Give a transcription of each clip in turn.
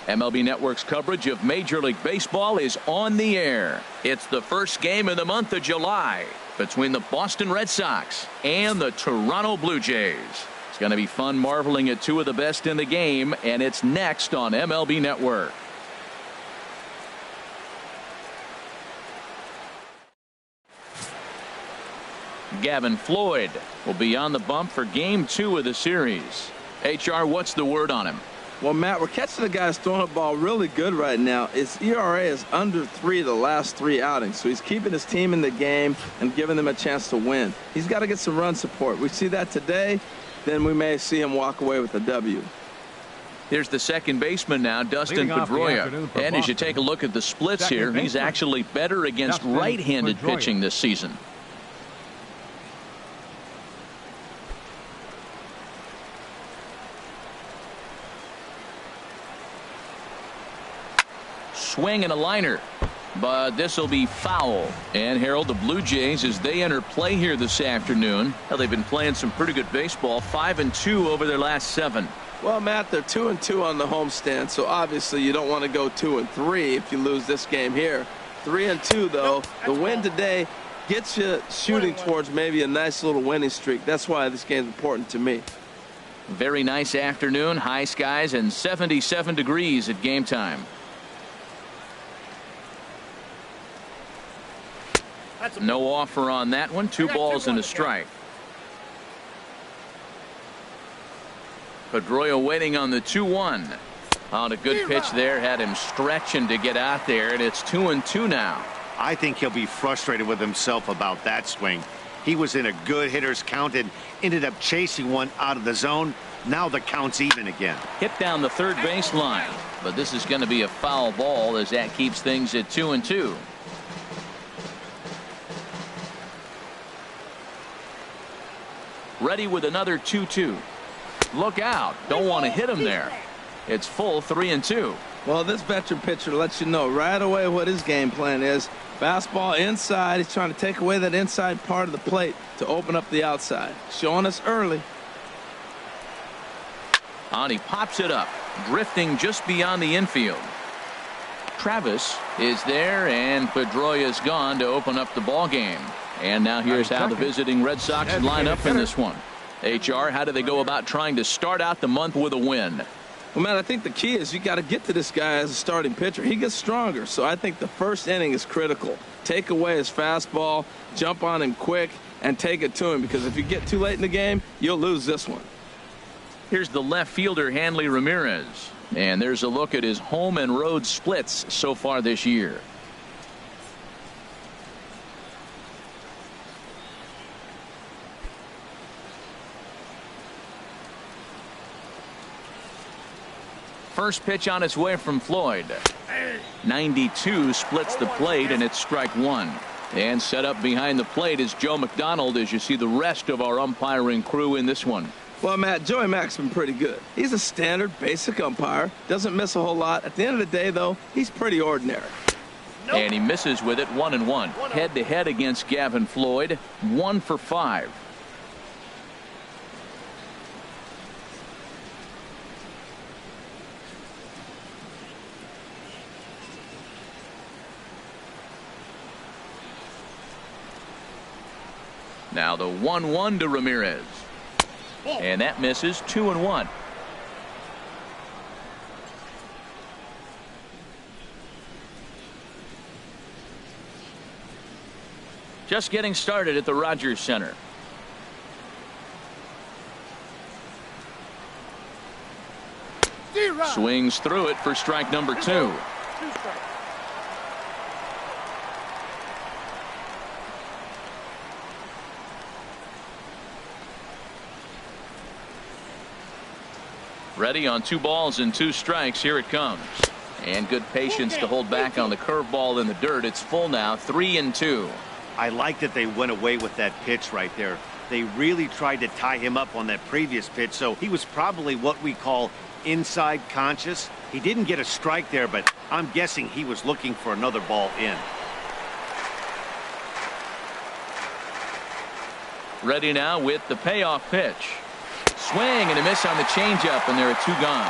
MLB Network's coverage of Major League Baseball is on the air. It's the first game of the month of July between the Boston Red Sox and the Toronto Blue Jays. It's going to be fun marveling at two of the best in the game, and it's next on MLB Network. Gavin Floyd will be on the bump for game 2 of the series. HR, what's the word on him? Well, Matt, we're catching the guy throwing the ball really good right now. His ERA is under 3 the last 3 outings, so he's keeping his team in the game and giving them a chance to win. He's got to get some run support. We see that today, then we may see him walk away with a W. Here's the second baseman now, Dustin Pedroia. And as you take a look at the splits here, he's actually better against right-handed pitching this season. Swing and a liner, but this will be foul. And Harold, the Blue Jays, as they enter play here this afternoon, well, they've been playing some pretty good baseball, 5-2 over their last 7. Well, Matt, they're 2-2 on the homestand, so obviously you don't want to go 2-3 if you lose this game here. 3-2 though. The win today gets you shooting towards maybe a nice little winning streak. That's why this game's important to me. Very nice afternoon, high skies and 77 degrees at game time. No offer on that one. 2 balls and a strike. Pedroia waiting on the 2-1. On a good pitch there, had him stretching to get out there, and it's 2-2 now. I think he'll be frustrated with himself about that swing. He was in a good hitter's count and ended up chasing one out of the zone. Now the count's even again. Hit down the third baseline, but this is going to be a foul ball as that keeps things at 2-2. Ready with another 2-2. Look out. Don't want to hit him there. It's full 3-2. Well, this veteran pitcher lets you know right away what his game plan is. Fastball inside. He's trying to take away that inside part of the plate to open up the outside. Showing us early. And he pops it up, drifting just beyond the infield. Travis is there, and Pedroia's gone to open up the ball game. And now here's how the visiting Red Sox line up in this one. HR, how do they go about trying to start out the month with a win? Well, man, I think the key is you got to get to this guy as a starting pitcher. He gets stronger, so I think the first inning is critical. Take away his fastball, jump on him quick, and take it to him, because if you get too late in the game, you'll lose this one. Here's the left fielder, Hanley Ramirez. And there's a look at his home and road splits so far this year. First pitch on its way from Floyd. 92 splits the plate, and it's strike 1. And set up behind the plate is Joe McDonald as you see the rest of our umpiring crew in this one. Well, Matt, Joey Mack's been pretty good. He's a standard basic umpire. Doesn't miss a whole lot. At the end of the day, though, he's pretty ordinary. And he misses with it 1-1. Head-to-head against Gavin Floyd. 1 for 5. Now the 1-1 to Ramirez. And that misses. 2-1. Just getting started at the Rogers Center. Swings through it for strike number 2. Ready on 2 balls and 2 strikes. Here it comes. And good patience to hold back on the curveball in the dirt. It's full now, 3-2. I like that they went away with that pitch right there. They really tried to tie him up on that previous pitch, so he was probably what we call inside conscious. He didn't get a strike there, but I'm guessing he was looking for another ball in. Ready now with the payoff pitch. Swing and a miss on the changeup, and there are 2 gone.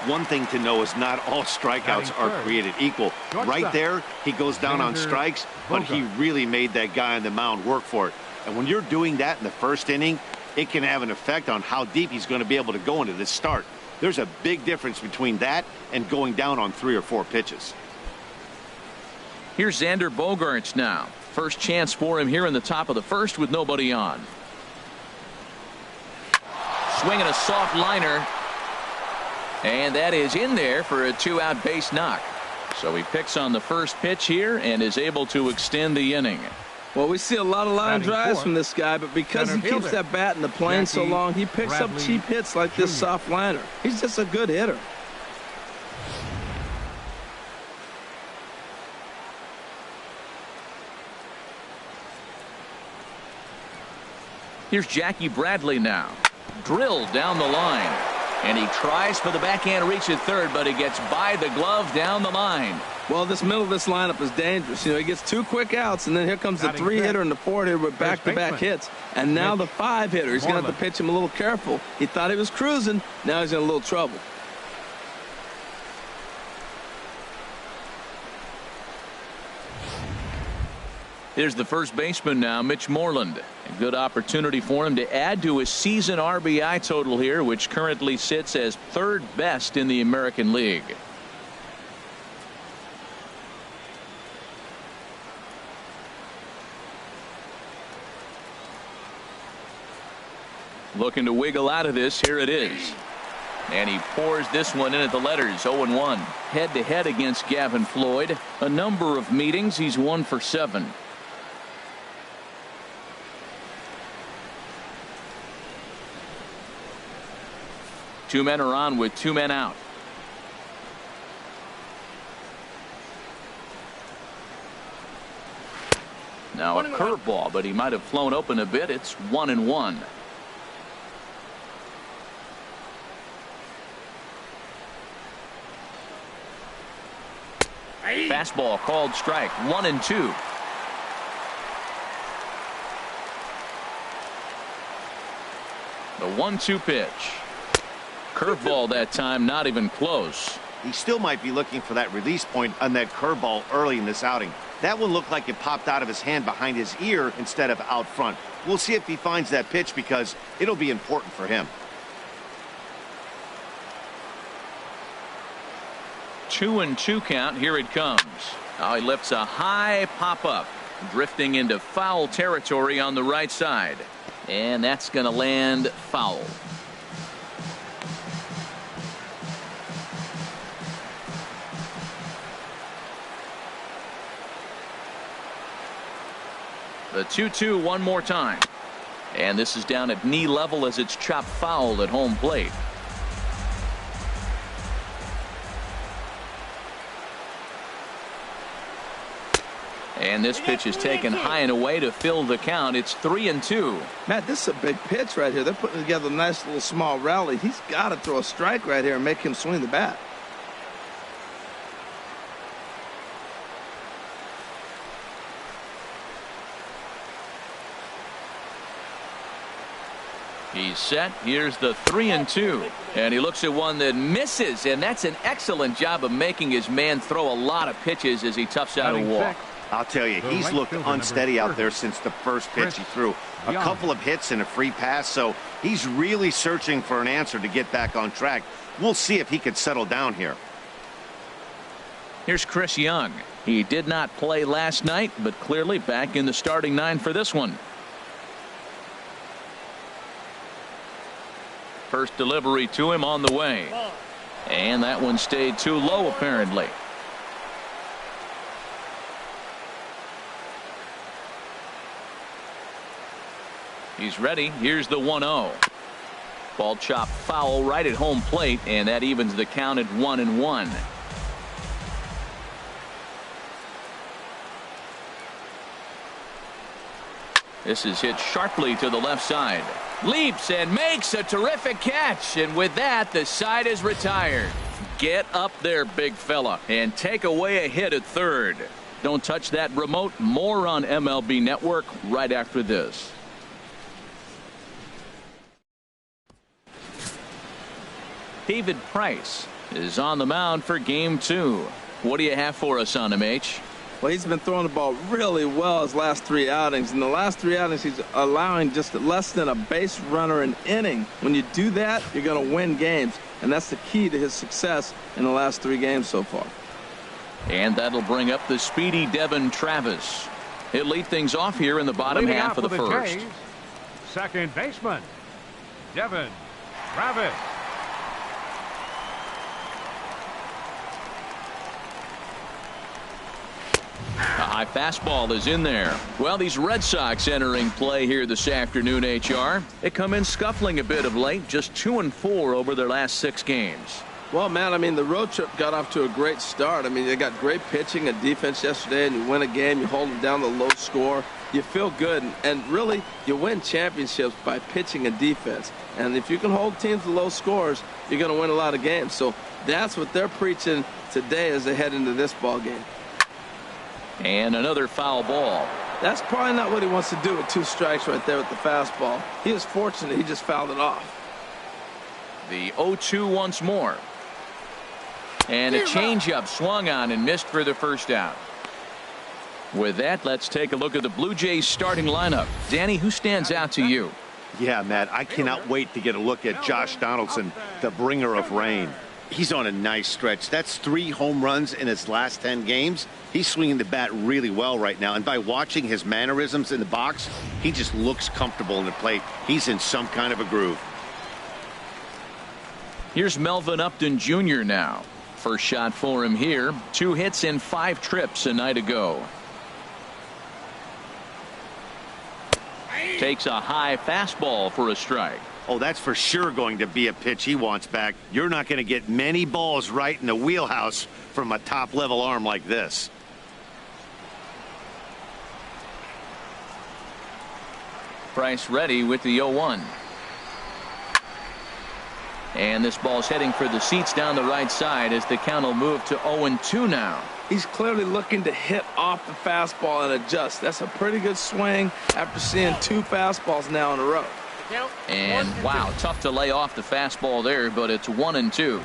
One thing to know is not all strikeouts are created equal. Right there, he goes down on strikes, but he really made that guy on the mound work for it. And when you're doing that in the first inning, it can have an effect on how deep he's going to be able to go into this start. There's a big difference between that and going down on 3 or 4 pitches. Here's Xander Bogaerts now. First chance for him here in the top of the first with nobody on. Swinging a soft liner. And that is in there for a 2-out base knock. So he picks on the first pitch here and is able to extend the inning. Well, we see a lot of line drives from this guy, but because he keeps that bat in the plane so long, he picks up cheap hits like this soft liner. He's just a good hitter. Here's Jackie Bradley now. Drilled down the line. And he tries for the backhand reach at third, but he gets by the glove down the line. Well, this middle of this lineup is dangerous. You know, he gets 2 quick outs, and then here comes the 3-hitter and the 4-hitter with back-to-back hits. And now the 5-hitter. He's going to have to pitch him a little careful. He thought he was cruising. Now he's in a little trouble. Here's the first baseman now, Mitch Moreland. A good opportunity for him to add to his season RBI total here, which currently sits as 3rd best in the American League. Looking to wiggle out of this. Here it is. And he pours this one in at the letters. 0-1. Head-to-head against Gavin Floyd. A number of meetings. He's 1 for 7. Two men are on with 2 men out. Now a curveball, but he might have flown open a bit. It's 1-1. Fastball called strike. 1-2. The 1-2 pitch. Curveball that time, not even close. He still might be looking for that release point on that curveball early in this outing. That one looked like it popped out of his hand behind his ear instead of out front. We'll see if he finds that pitch because it'll be important for him. 2-2 count. Here it comes. Now he lifts a high pop-up, drifting into foul territory on the right side. And that's going to land foul. The 2-2 one more time. And this is down at knee level as it's chopped foul at home plate. And this pitch is taken high and away to fill the count. It's 3-2. Matt, this is a big pitch right here. They're putting together a nice little small rally. He's got to throw a strike right here and make him swing the bat. He's set. Here's the 3-2. And he looks at one that misses, and that's an excellent job of making his man throw a lot of pitches as he toughs out a walk. I'll tell you, he's looked unsteady out there since the first pitch he threw. A couple of hits and a free pass, so he's really searching for an answer to get back on track. We'll see if he could settle down here. Here's Chris Young. He did not play last night, but clearly back in the starting 9 for this one. First delivery to him on the way. And that one stayed too low apparently. He's ready. Here's the 1-0. Ball chopped foul right at home plate, and that evens the count at 1-1. This is hit sharply to the left side. Leaps and makes a terrific catch, and with that the side is retired. Get up there, big fella, and take away a hit at third. Don't touch that remote. More on MLB Network right after this. David Price is on the mound for game 2. What do you have for us on him, H? Well, he's been throwing the ball really well his last 3 outings. In the last 3 outings, he's allowing just less than a base runner an inning. When you do that, you're going to win games, and that's the key to his success in the last 3 games so far. And that'll bring up the speedy Devin Travis. He'll lead things off here in the bottom half of the first. Jays, second baseman, Devin Travis. A high fastball is in there. Well, these Red Sox entering play here this afternoon, HR. They come in scuffling a bit of late, just 2-4 over their last 6 games. Well, man, I mean, the road trip got off to a great start. I mean, they got great pitching and defense yesterday, and you win a game, you hold them down to a low score. You feel good, and really, you win championships by pitching and defense. And if you can hold teams to low scores, you're going to win a lot of games. So that's what they're preaching today as they head into this ball game. And another foul ball. That's probably not what he wants to do with 2 strikes right there with the fastball. He is fortunate he just fouled it off. The 0-2 once more. And a changeup swung on and missed for the first out. With that, let's take a look at the Blue Jays starting lineup. Danny, who stands out to you? Yeah, Matt, I cannot wait to get a look at Josh Donaldson, the bringer of rain. He's on a nice stretch. That's 3 home runs in his last 10 games. He's swinging the bat really well right now. And by watching his mannerisms in the box, he just looks comfortable in the plate. He's in some kind of a groove. Here's Melvin Upton Jr. now. First shot for him here. 2 hits and 5 trips a night ago. Takes a high fastball for a strike. Oh, that's for sure going to be a pitch he wants back. You're not going to get many balls right in the wheelhouse from a top-level arm like this. Price ready with the 0-1. And this ball's heading for the seats down the right side as the count will move to 0-2 now. He's clearly looking to hit off the fastball and adjust. That's a pretty good swing after seeing 2 fastballs now in a row. And wow, tough to lay off the fastball there, but it's 1-2.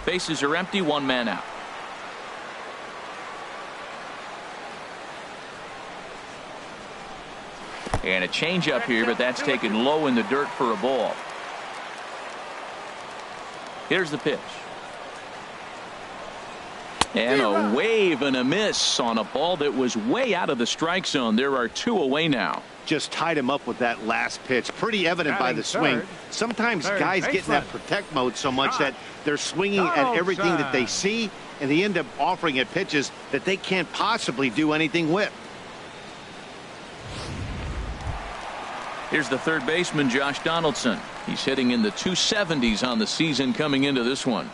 Bases are empty, 1 man out. And a changeup here, but that's taken low in the dirt for a ball. Here's the pitch. And a wave and a miss on a ball that was way out of the strike zone. There are 2 away now. Just tied him up with that last pitch. Pretty evident by the swing. Sometimes guys get in that protect mode so much that they're swinging at everything that they see, and they end up offering it pitches that they can't possibly do anything with. Here's the third baseman, Josh Donaldson. He's hitting in the 270s on the season coming into this one.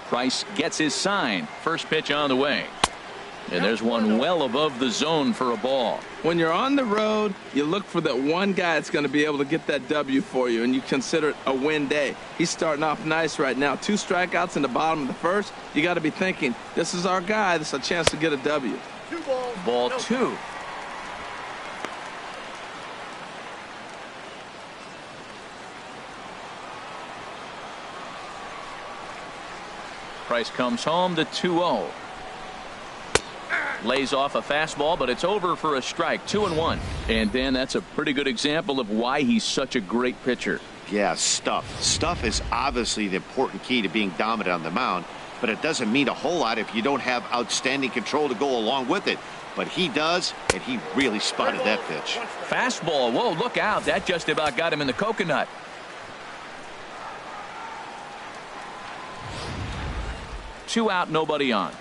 Price gets his sign. First pitch on the way. And there's one well above the zone for a ball. When you're on the road, you look for that one guy that's going to be able to get that W for you, and you consider it a win day. He's starting off nice right now. 2 strikeouts in the bottom of the first. You got to be thinking, this is our guy. This is a chance to get a W. Ball 2. Price comes home to 2-0. Lays off a fastball, but it's over for a strike. 2-1. And Dan, that's a pretty good example of why he's such a great pitcher. Yeah, stuff. Stuff is obviously the important key to being dominant on the mound, but it doesn't mean a whole lot if you don't have outstanding control to go along with it. But he does, and he really spotted that pitch. Fastball. Whoa, look out. That just about got him in the coconut. Two out, nobody on.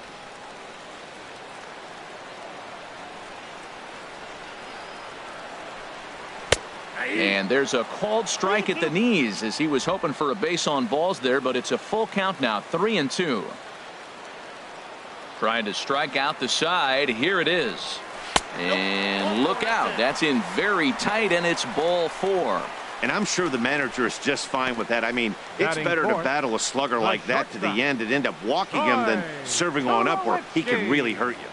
And there's a called strike at the knees as he was hoping for a base on balls there, but it's a full count now, 3-2. Trying to strike out the side. Here it is. And look out. That's in very tight, and it's ball 4. And I'm sure the manager is just fine with that. I mean, it's better to battle a slugger like that to the end and end up walking him than serving on up where he can really hurt you.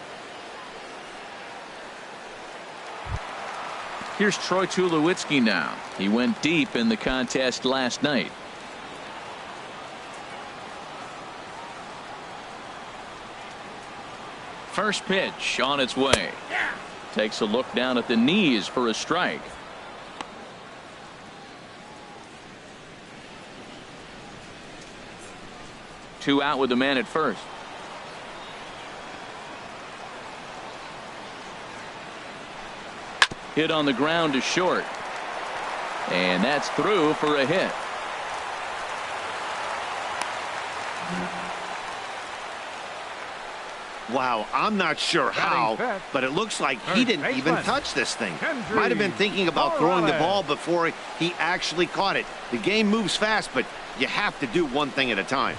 Here's Troy Tulowitzki now. He went deep in the contest last night. First pitch on its way. Takes a look down at the knees for a strike. Two out with the man at first. Hit on the ground to short. And that's through for a hit. Wow, I'm not sure how, but it looks like he didn't even touch this thing. Might have been thinking about throwing the ball before he actually caught it. The game moves fast, but you have to do one thing at a time.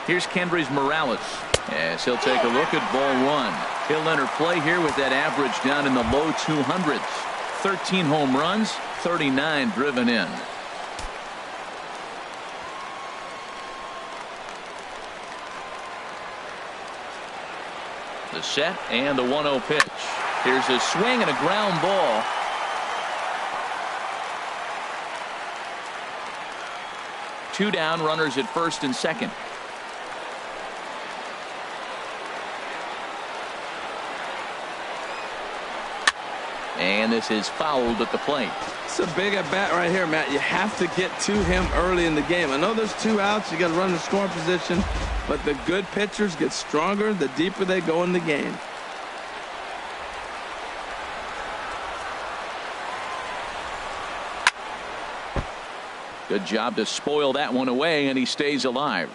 Here's Kendrys Morales as he'll take a look at ball one. He'll enter play here with that average down in the low 200s. 13 home runs, 39 driven in. The set and the 1-0 pitch. Here's a swing and a ground ball. Two down, runners at first and second. And this is fouled at the plate. It's a big at bat right here, Matt. You have to get to him early in the game. I know there's two outs. You got to run the scoring position. But the good pitchers get stronger the deeper they go in the game. Good job to spoil that one away, and he stays alive.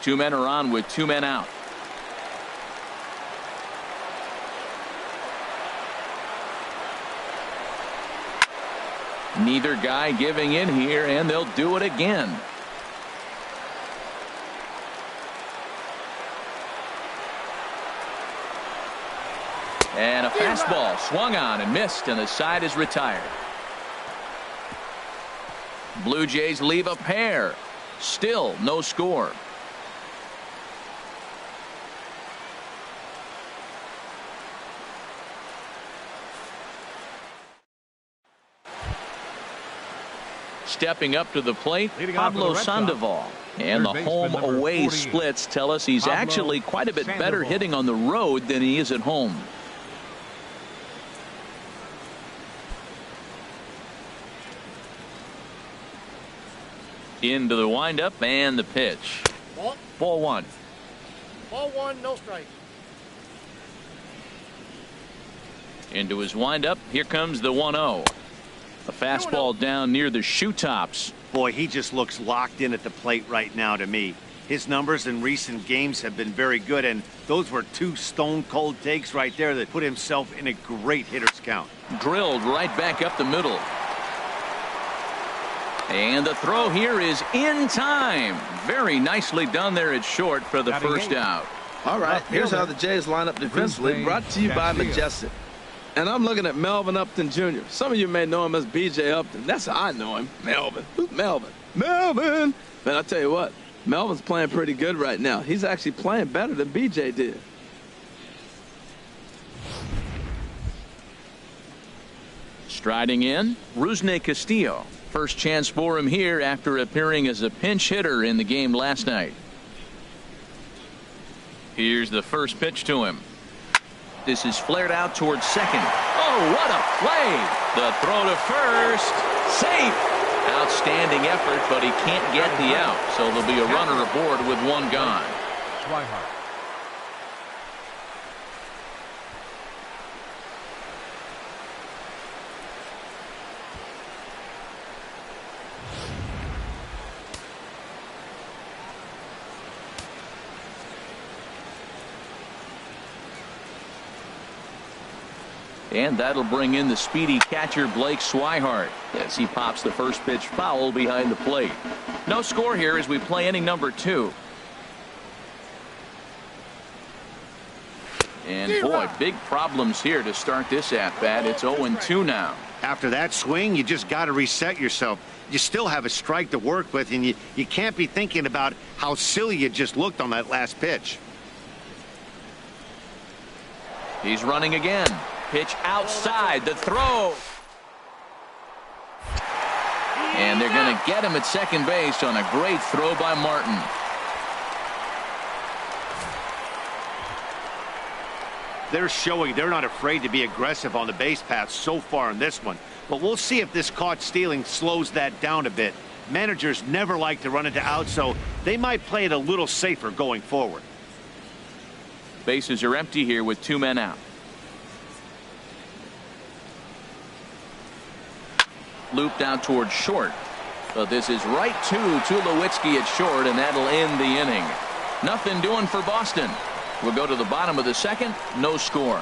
Two men are on with two men out. Neither guy giving in here, and they'll do it again. And a fastball swung on and missed, and the side is retired. Blue Jays leave a pair. Still no score. Stepping up to the plate, Pablo Sandoval. And the home-away splits tell us he's actually quite a bit better hitting on the road than he is at home. Into the windup and the pitch. Ball one. Ball one, no strike. Into his windup. Here comes the 1-0. A fastball down near the shoe tops. Boy, he just looks locked in at the plate right now to me. His numbers in recent games have been very good, and those were two stone-cold takes right there that put himself in a great hitter's count. Drilled right back up the middle. And the throw here is in time. Very nicely done there at short for the first out. All right, here's how the Jays line up defensively, brought to you by Majestic. And I'm looking at Melvin Upton Jr. Some of you may know him as B.J. Upton. That's how I know him. Melvin. Who's Melvin? Melvin! But I'll tell you what, Melvin's playing pretty good right now. He's actually playing better than B.J. did. Striding in, Rusney Castillo. First chance for him here after appearing as a pinch hitter in the game last night. Here's the first pitch to him. This is flared out towards second. Oh, what a play! The throw to first. Safe! Outstanding effort, but he can't get the out. So there'll be a runner aboard with one gone. And that'll bring in the speedy catcher Blake Swihart as he pops the first pitch foul behind the plate. No score here as we play inning number 2. And boy, big problems here to start this at-bat. It's 0-2 now. After that swing, you just got to reset yourself. You still have a strike to work with, and you can't be thinking about how silly you just looked on that last pitch. He's running again. Pitch outside. The throw. And they're going to get him at second base on a great throw by Martin. They're showing they're not afraid to be aggressive on the base path so far in this one. But we'll see if this caught stealing slows that down a bit. Managers never like to run into outs, so they might play it a little safer going forward. Bases are empty here with 2 men out. Looped out towards short. But this is right to Tulowitzki at short, and that'll end the inning. Nothing doing for Boston. We'll go to the bottom of the second. No score.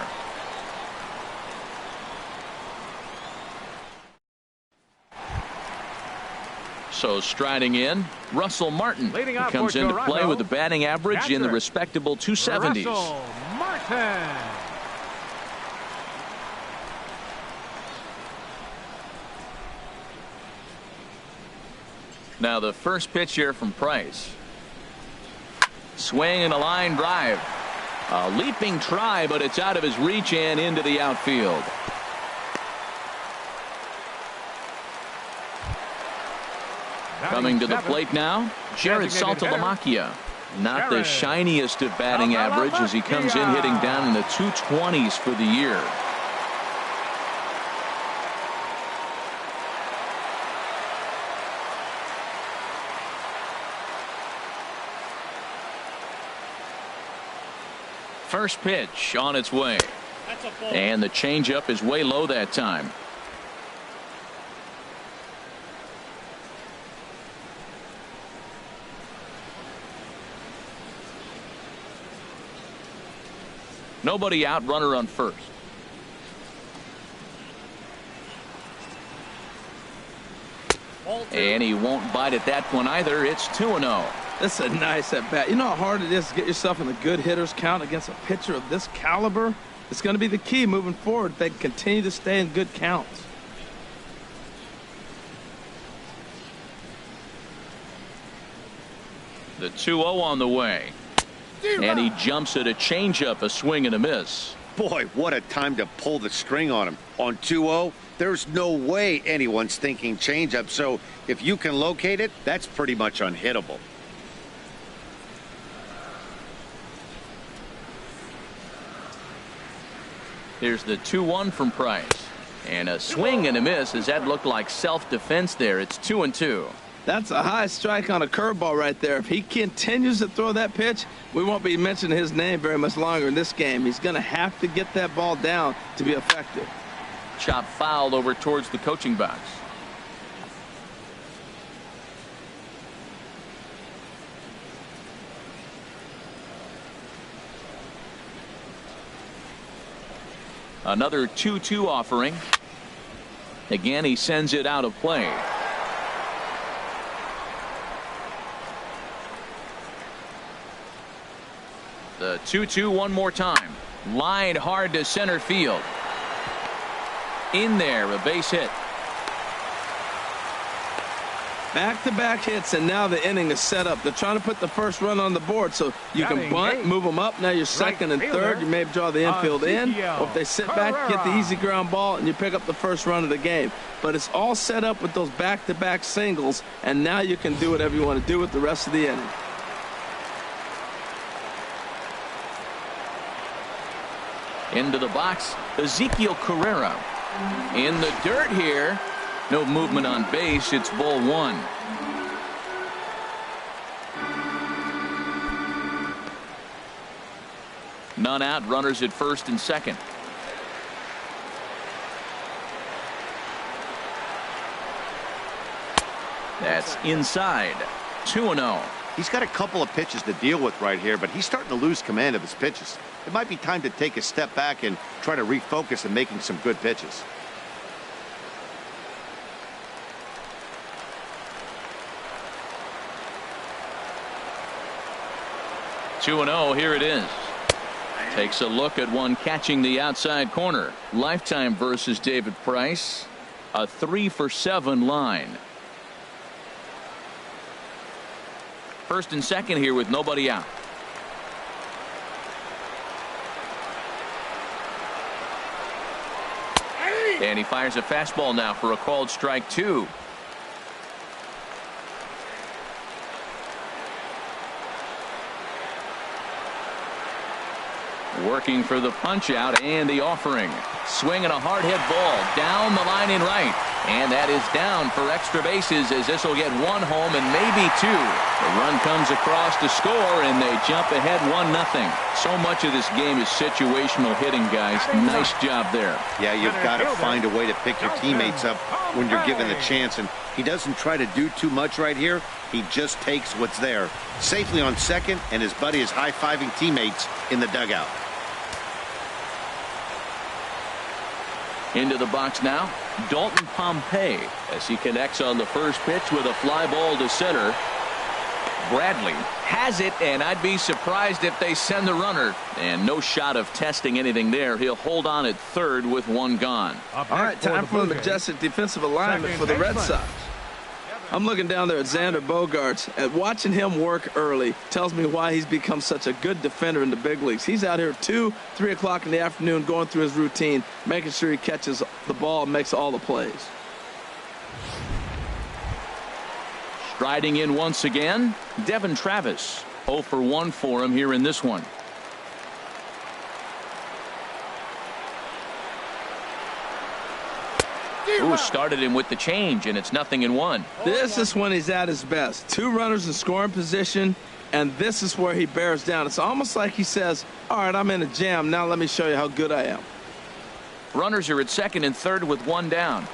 So striding in, Russell Martin comes into play with a batting average in the respectable 270s. Russell Martin. Now the first pitch here from Price. Swing and a line drive. A leaping try, but it's out of his reach and into the outfield. Coming to the plate now, Jared Saltalamacchia. Not the shiniest of batting average as he comes in hitting down in the 220s for the year. First pitch on its way. And the changeup is way low that time. Nobody out, runner on first. And he won't bite at that one either. It's 2-0. That's a nice at bat. You know how hard it is to get yourself in a good hitter's count against a pitcher of this caliber? It's going to be the key moving forward if they can continue to stay in good counts. The 2-0 on the way. And he jumps at a changeup, a swing and a miss. Boy, what a time to pull the string on him. On 2-0, there's no way anyone's thinking changeup. So if you can locate it, that's pretty much unhittable. Here's the 2-1 from Price. And a swing and a miss as that looked like self-defense there. It's 2-2. That's a high strike on a curveball right there. If he continues to throw that pitch, we won't be mentioning his name very much longer in this game. He's going to have to get that ball down to be effective. Chop fouled over towards the coaching box. Another 2-2 offering. Again, he sends it out of play. The 2-2 one more time. Lined hard to center field. In there, a base hit. Back-to-back hits, and now the inning is set up. They're trying to put the first run on the board so you can bunt, move them up. Now you're second and third. You may draw the infield in. Or if they sit back, get the easy ground ball, and you pick up the first run of the game. But it's all set up with those back-to-back singles, and now you can do whatever you want to do with the rest of the inning. Into the box, Ezekiel Carrera. In the dirt here. No movement on base. It's ball one. None out. Runners at first and second. That's inside. 2-0. He's got a couple of pitches to deal with right here, but he's starting to lose command of his pitches. It might be time to take a step back and try to refocus on making some good pitches. Two 2-0. Here it is. Takes a look at one catching the outside corner. Lifetime versus David Price. A 3-for-7 line. First and second here with nobody out. And he fires a fastball now for a called strike 2. Working for the punch out and the offering. Swinging a hard hit ball down the line in right. And that is down for extra bases as this will get 1 home and maybe 2. The run comes across to score and they jump ahead 1-0. So much of this game is situational hitting, guys. Nice job there. Yeah, you've got to find a way to pick your teammates up when you're given the chance, and he doesn't try to do too much right here. He just takes what's there. Safely on second, and his buddy is high-fiving teammates in the dugout. Into the box now, Dalton Pompey as he connects on the first pitch with a fly ball to center. Bradley has it, and I'd be surprised if they send the runner. And no shot of testing anything there. He'll hold on at third with 1 gone. All right, time for the majestic defensive alignment for the Red Sox. I'm looking down there at Xander Bogaerts, and watching him work early tells me why he's become such a good defender in the big leagues. He's out here 2, 3 o'clock in the afternoon going through his routine, making sure he catches the ball and makes all the plays. Striding in once again, Devin Travis. 0 for 1 for him here in this one. Ooh, started him with the change, and it's 0-1. This is when he's at his best. 2 runners in scoring position, and this is where he bears down. It's almost like he says, all right, I'm in a jam. Now let me show you how good I am. Runners are at second and third with 1 down.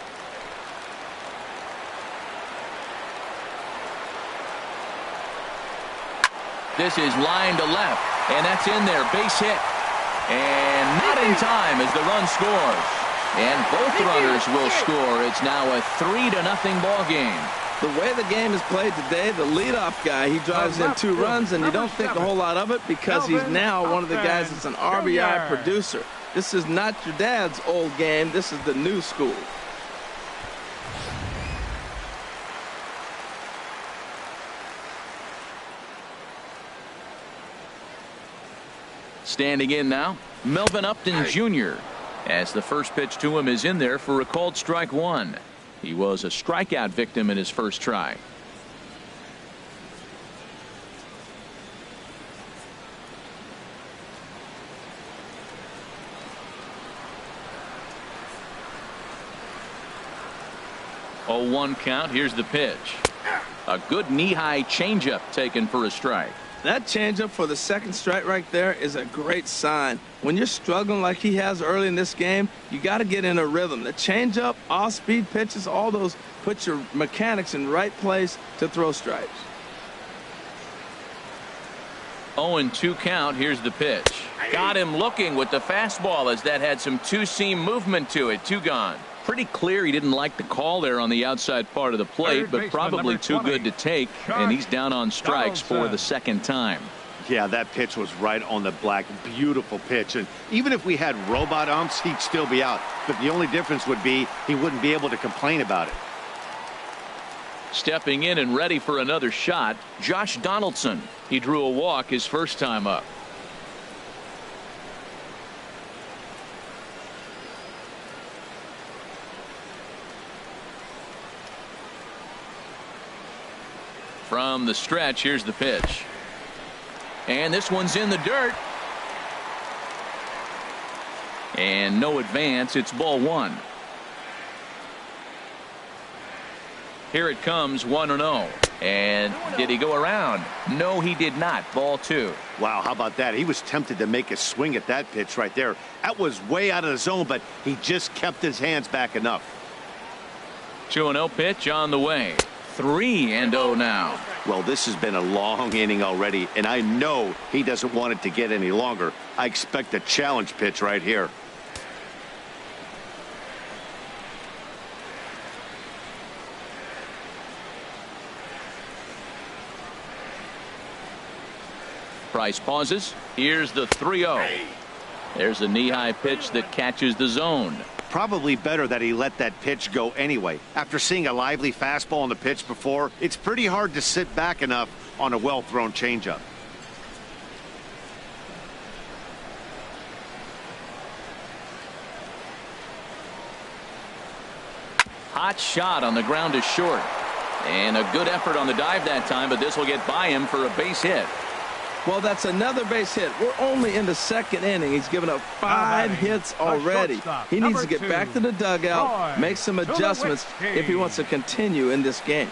This is line to left, and that's in there. Base hit. And not in time as the run scores. And both runners will score. It's now a 3-0 ball game. The way the game is played today, the leadoff guy, he drives in 2 runs, and you don't think a whole lot of it because he's now one of the guys that's an RBI producer. This is not your dad's old game. This is the new school. Standing in now, Melvin Upton Jr. as the first pitch to him is in there for a called strike 1. He was a strikeout victim in his first try. Oh, 1 count. Here's the pitch. A good knee-high changeup taken for a strike. That changeup for the second strike right there is a great sign. When you're struggling like he has early in this game, you got to get in a rhythm. The changeup, off-speed pitches, all those put your mechanics in the right place to throw strikes. 0-2 count. Here's the pitch. Got him looking with the fastball as that had some two-seam movement to it. 2 gone. Pretty clear he didn't like the call there on the outside part of the plate, but probably too good to take, and he's down on strikes for the second time. Yeah, that pitch was right on the black. Beautiful pitch. And even if we had robot umps, he'd still be out. But the only difference would be he wouldn't be able to complain about it. Stepping in and ready for another shot, Josh Donaldson. He drew a walk his first time up. From the stretch, here's the pitch. And this one's in the dirt. And no advance. It's ball 1. Here it comes, 1-0. And did he go around? No, he did not. Ball 2. Wow, how about that? He was tempted to make a swing at that pitch right there. That was way out of the zone, but he just kept his hands back enough. 2-0 pitch on the way. 3-0 now. Well, this has been a long inning already, and I know he doesn't want it to get any longer. I expect a challenge pitch right here. Price pauses. Here's the 3-0. There's a knee-high pitch that catches the zone. Probably better that he let that pitch go anyway. After seeing a lively fastball on the pitch before, it's pretty hard to sit back enough on a well-thrown changeup. Hot shot on the ground to short. And a good effort on the dive that time, but this will get by him for a base hit. Well, that's another base hit. We're only in the second inning. He's given up 5 hits already. He needs to get back to the dugout, make some adjustments if he wants to continue in this game.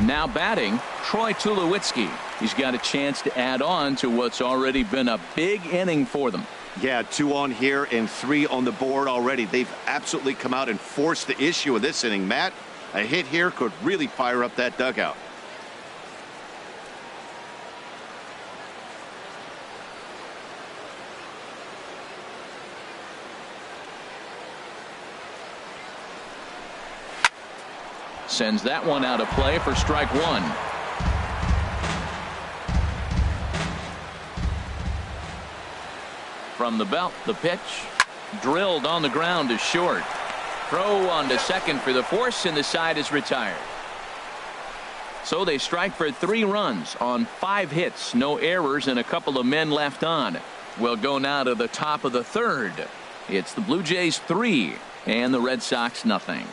Now batting, Troy Tulowitzki. He's got a chance to add on to what's already been a big inning for them. Yeah, 2 on here and 3 on the board already. They've absolutely come out and forced the issue of this inning. Matt, a hit here could really fire up that dugout. Sends that one out of play for strike 1. From the belt, the pitch drilled on the ground to short. Throw on to second for the force, and the side is retired. So they strike for 3 runs on 5 hits, no errors, and a couple of men left on. We'll go now to the top of the third. It's the Blue Jays 3 and the Red Sox nothing.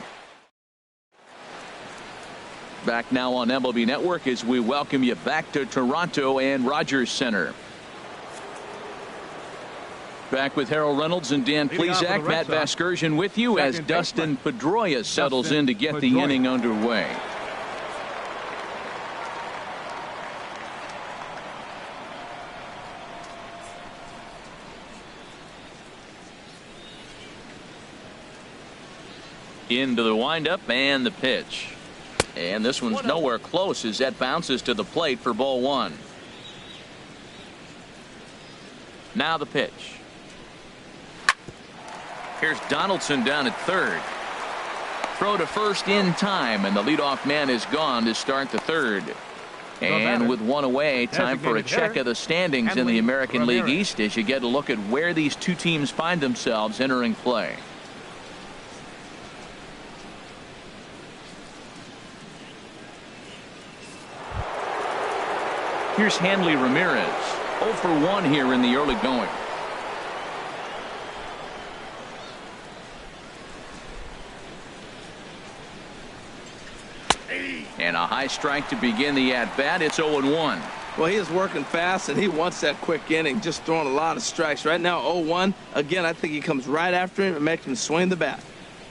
Back now on MLB Network as we welcome you back to Toronto and Rogers Center. Back with Harold Reynolds and Dan Plesac. Matt Vasgersian with you as Dustin Pedroia settles in to get the inning underway. Into the windup and the pitch. And this one's nowhere close as that bounces to the plate for ball 1. Now the pitch. Here's Donaldson down at third. Throw to first in time, and the leadoff man is gone to start the third. And with 1 away, time for a check of the standings in the American League East as you get a look at where these 2 teams find themselves entering play. Here's Hanley Ramirez, 0 for 1 here in the early going. And a high strike to begin the at-bat. It's 0-1. Well, he is working fast, and he wants that quick inning, just throwing a lot of strikes. Right now, 0-1. Again, I think he comes right after him and makes him swing the bat.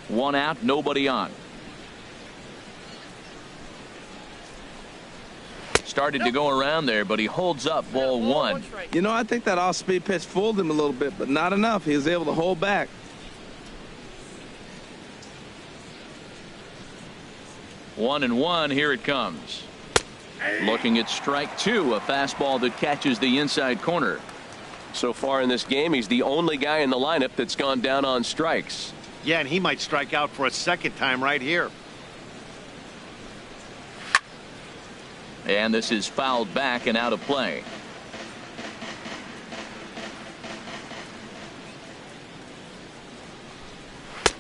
1 out, nobody on. Started to go around there, but he holds up ball 1. You know, I think that off-speed pitch fooled him a little bit, but not enough. He was able to hold back. 1-1, here it comes. Looking at strike 2, a fastball that catches the inside corner. So far in this game, he's the only guy in the lineup that's gone down on strikes. Yeah, and he might strike out for a second time right here. And this is fouled back and out of play.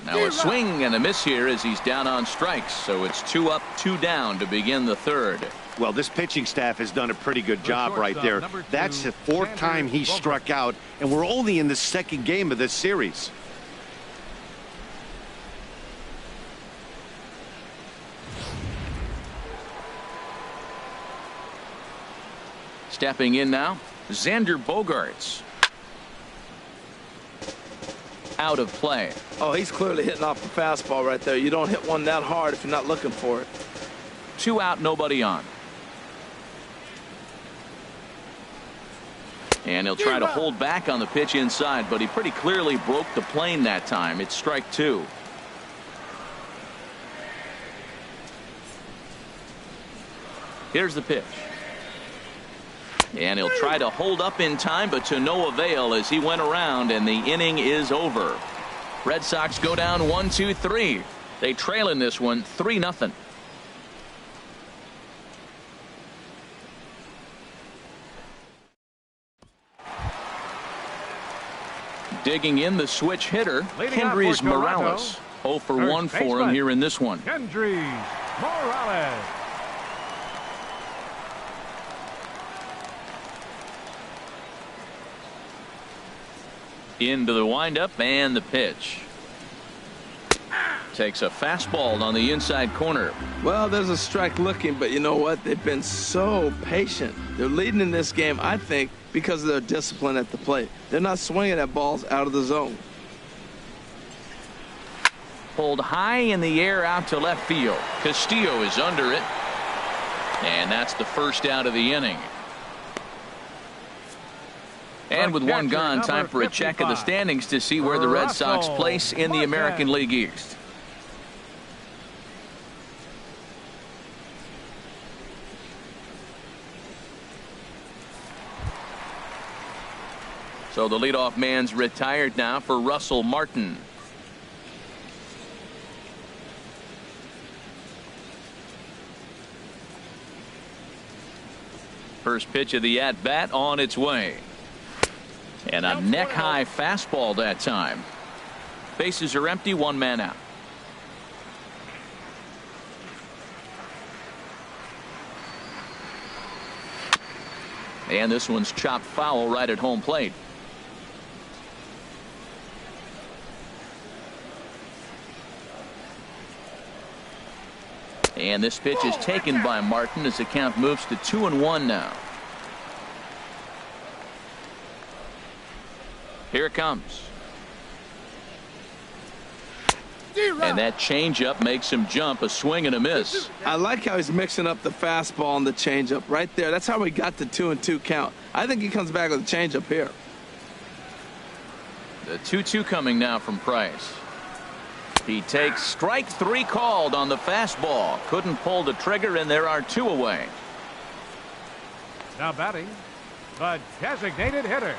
Now a swing and a miss here as he's down on strikes. So it's 2 up, 2 down to begin the third. Well, this pitching staff has done a pretty good job right there. That's the 4th time he struck out, and we're only in the 2nd game of this series. Stepping in now, XANDER Bogaerts. Out of play. Oh, he's clearly hitting off the fastball right there. You don't hit one that hard if you're not looking for it. 2 out, nobody on. And he'll try to hold back on the pitch inside, but he pretty clearly broke the plane that time. It's strike 2. Here's the pitch. And he'll try to hold up in time, but to no avail as he went around, and the inning is over. Red Sox go down 1-2-3. They trail in this one 3-0. Digging in, the switch hitter, Leading Kendrys off for Toronto, Morales. 0 for 1 first for him baseman, here in this one. Kendrys Morales. Into the windup and the pitch. Takes a fastball on the inside corner. Well, there's a strike looking, but you know what? They've been so patient. They're leading in this game, I think, because of their discipline at the plate. They're not swinging at balls out of the zone. Pulled high in the air out to left field. Castillo is under it. And that's the first out of the inning. And with one gone, time for a check of the standings to see where the Red Sox place in the American League East. So the leadoff man's retired now for Russell Martin. First pitch of the at-bat on its way. And a neck-high fastball that time. Bases are empty, one man out. And this one's chopped foul right at home plate. And this pitch is taken by Martin as the count moves to 2-1 now. Here it comes. And that changeup makes him jump. A swing and a miss. I like how he's mixing up the fastball and the changeup right there. That's how we got the 2-2 count. I think he comes back with a changeup here. The 2-2 coming now from Price. He takes strike 3 called on the fastball. Couldn't pull the trigger, and there are 2 away. Now batting, the designated hitter,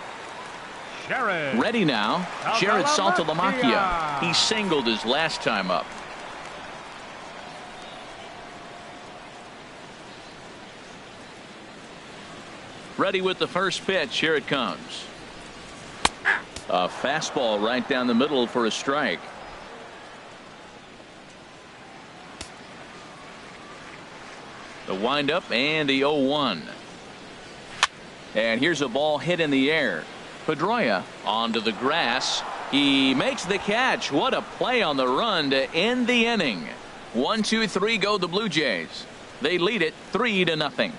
Jared. Ready now, Jared Saltalamacchia. He singled his last time up. Ready with the first pitch. Here it comes. A fastball right down the middle for a strike. The windup and the 0-1. And here's a ball hit in the air. Pedroia onto the grass. He makes the catch. What a play on the run to end the inning. 1-2-3 go the Blue Jays. They lead it 3-0.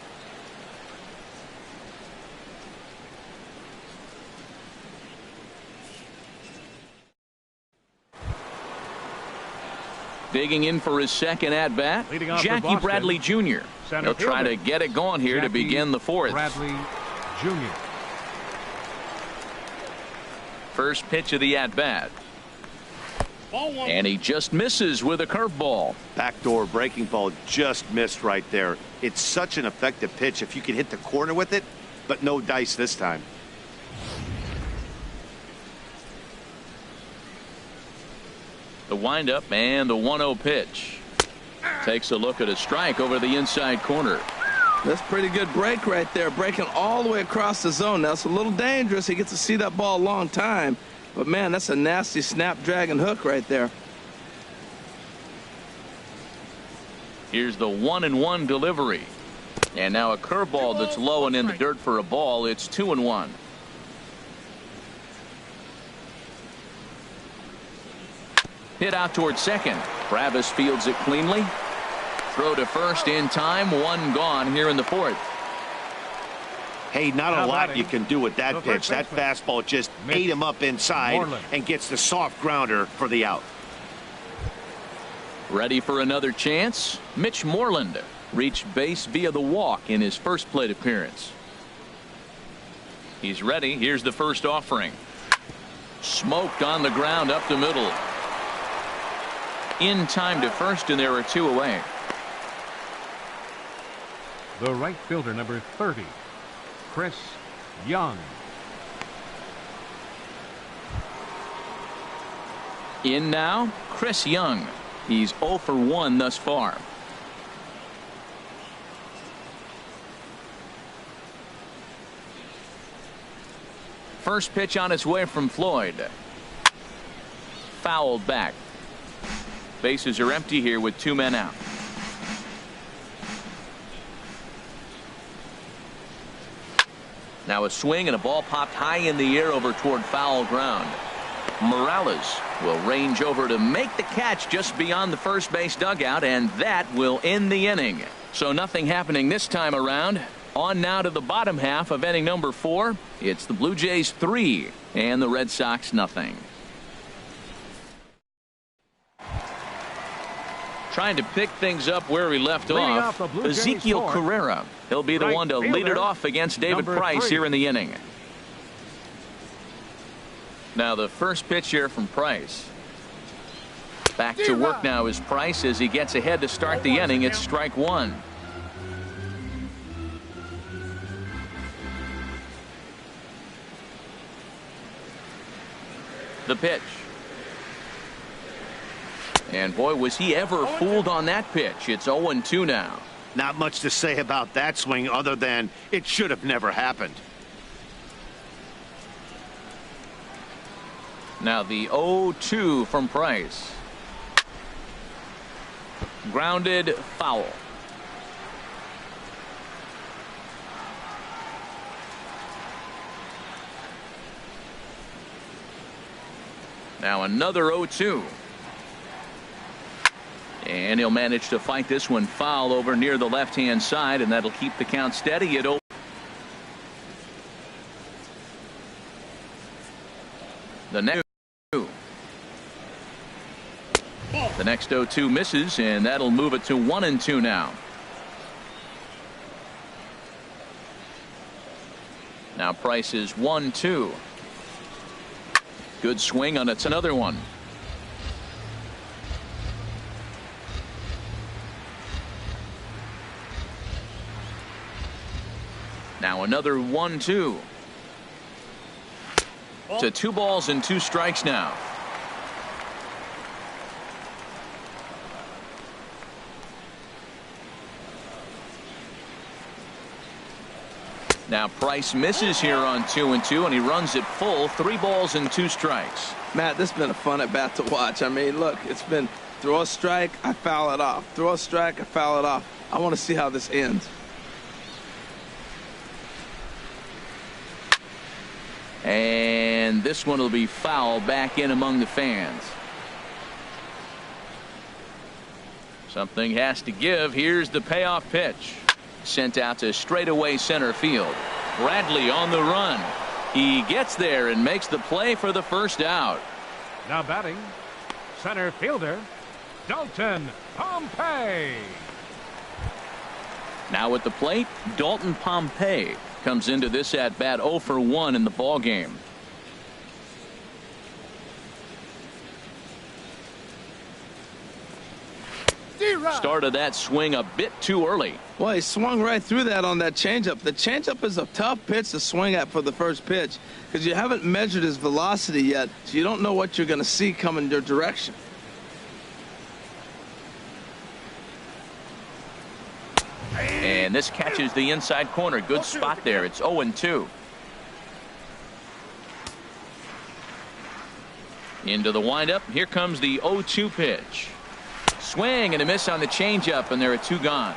Digging in for his second at bat, Jackie Bradley Jr. He'll try to get it going here to begin the fourth. Bradley Jr. First pitch of the at bat. And he just misses with a curveball. Backdoor breaking ball just missed right there. It's such an effective pitch if you can hit the corner with it, but no dice this time. The windup and the 1-0 pitch. Takes a look at a strike over the inside corner. That's pretty good break right there, breaking all the way across the zone. Now it's a little dangerous. He gets to see that ball a long time, but man, that's a nasty snapdragon hook right there. Here's the 1-1 delivery, and now a curveball that's low and in the dirt for a ball. It's 2-1. Hit out towards second. Travis fields it cleanly. Throw to first in time. 1 gone here in the fourth. Hey, not a lot you can do with that pitch. That fastball just ate him up inside and gets the soft grounder for the out. Ready for another chance? Mitch Moreland reached base via the walk in his first plate appearance. He's ready. Here's the first offering. Smoked on the ground up the middle. In time to first, and there are 2 away. The right fielder, number 30, Chris Young. In now, Chris Young. He's 0 for 1 thus far. first pitch on its way from Floyd. Fouled back. Bases are empty here with 2 men out. Now a swing and a ball popped high in the air over toward foul ground. Morales will range over to make the catch just beyond the first base dugout, and that will end the inning. So nothing happening this time around. On now to the bottom half of inning number 4. It's the Blue Jays 3 and the Red Sox nothing. Trying to pick things up where we left off. Ezekiel Carrera. He'll be the one to lead it off against David Price here in the inning. Now the first pitch here from Price. Back to work now is Price as he gets ahead to start the inning. It's strike 1. The pitch. And boy, was he ever fooled on that pitch. It's 0-2 now. Not much to say about that swing other than it should have never happened. Now the 0-2 from Price. Grounded, foul. Now another 0-2. And he'll manage to fight this one foul over near the left-hand side, and that'll keep the count steady at 0. The next 0-2 misses, and that'll move it to 1-2 now. Now Price is 1-2. Good swing on it's another one. Now another 1-2. To 2 balls and 2 strikes now. Now Price misses here on 2-2, and he runs it full. 3 balls and 2 strikes. Matt, this has been a fun at bat to watch. I mean, look, it's been throw a strike, I foul it off. Throw a strike, I foul it off. I want to see how this ends. And this one will be fouled back in among the fans. Something has to give. Here's the payoff pitch. Sent out to straightaway center field. Bradley on the run. He gets there and makes the play for the first out. Now batting, center fielder, Dalton Pompey. Now at the plate, Dalton Pompey comes into this at bat 0 for 1 in the ball game. Started that swing a bit too early. Well, he swung right through that on that changeup. The changeup is a tough pitch to swing at for the first pitch because you haven't measured his velocity yet, so you don't know what you're going to see coming your direction. And this catches the inside corner. Good spot there. It's 0-2. Into the windup. Here comes the 0-2 pitch. Swing and a miss on the changeup, and there are 2 gone.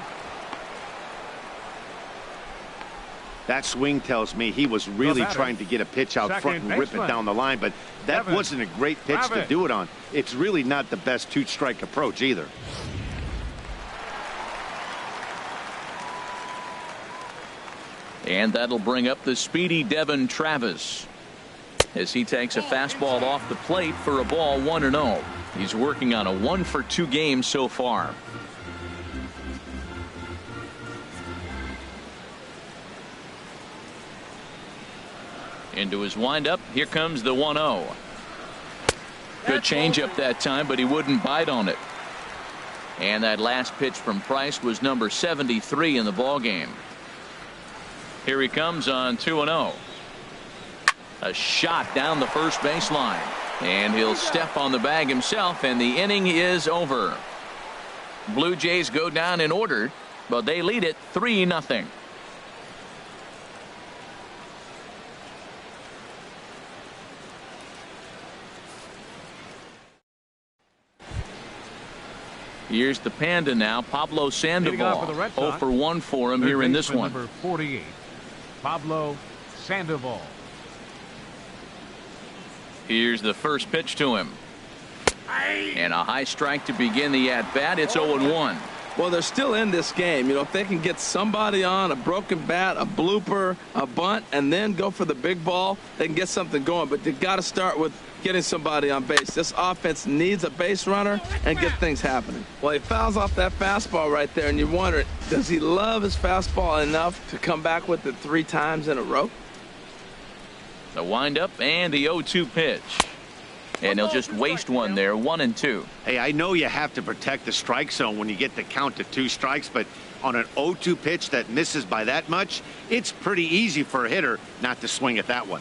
That swing tells me he was really trying to get a pitch out front and rip it down the line, but that wasn't a great pitch to do it on. It's really not the best 2-strike approach either. And that'll bring up the speedy Devin Travis as he takes a fastball off the plate for a ball 1-0. He's working on a 1 for 2 game so far. Into his windup. Here comes the 1-0. Good changeup that time, but he wouldn't bite on it. And that last pitch from Price was number 73 in the ball game. Here he comes on 2-0. A shot down the first baseline. And he'll step on the bag himself, and the inning is over. Blue Jays go down in order, but they lead it 3-0. Here's the Panda now, Pablo Sandoval. 0 for 1 for him here in this one. Number 48, Pablo Sandoval. Here's the first pitch to him. And a high strike to begin the at-bat. It's 0-1. Well, they're still in this game. You know, if they can get somebody on, a broken bat, a blooper, a bunt, and then go for the big ball, they can get something going. But they've got to start with getting somebody on base. This offense needs a base runner and get things happening. Well, he fouls off that fastball right there, and you wonder, does he love his fastball enough to come back with it 3 times in a row? The windup and the 0-2 pitch. And he'll just waste one there, 1-2. Hey, I know you have to protect the strike zone when you get the count to 2 strikes, but on an 0-2 pitch that misses by that much, it's pretty easy for a hitter not to swing at that one.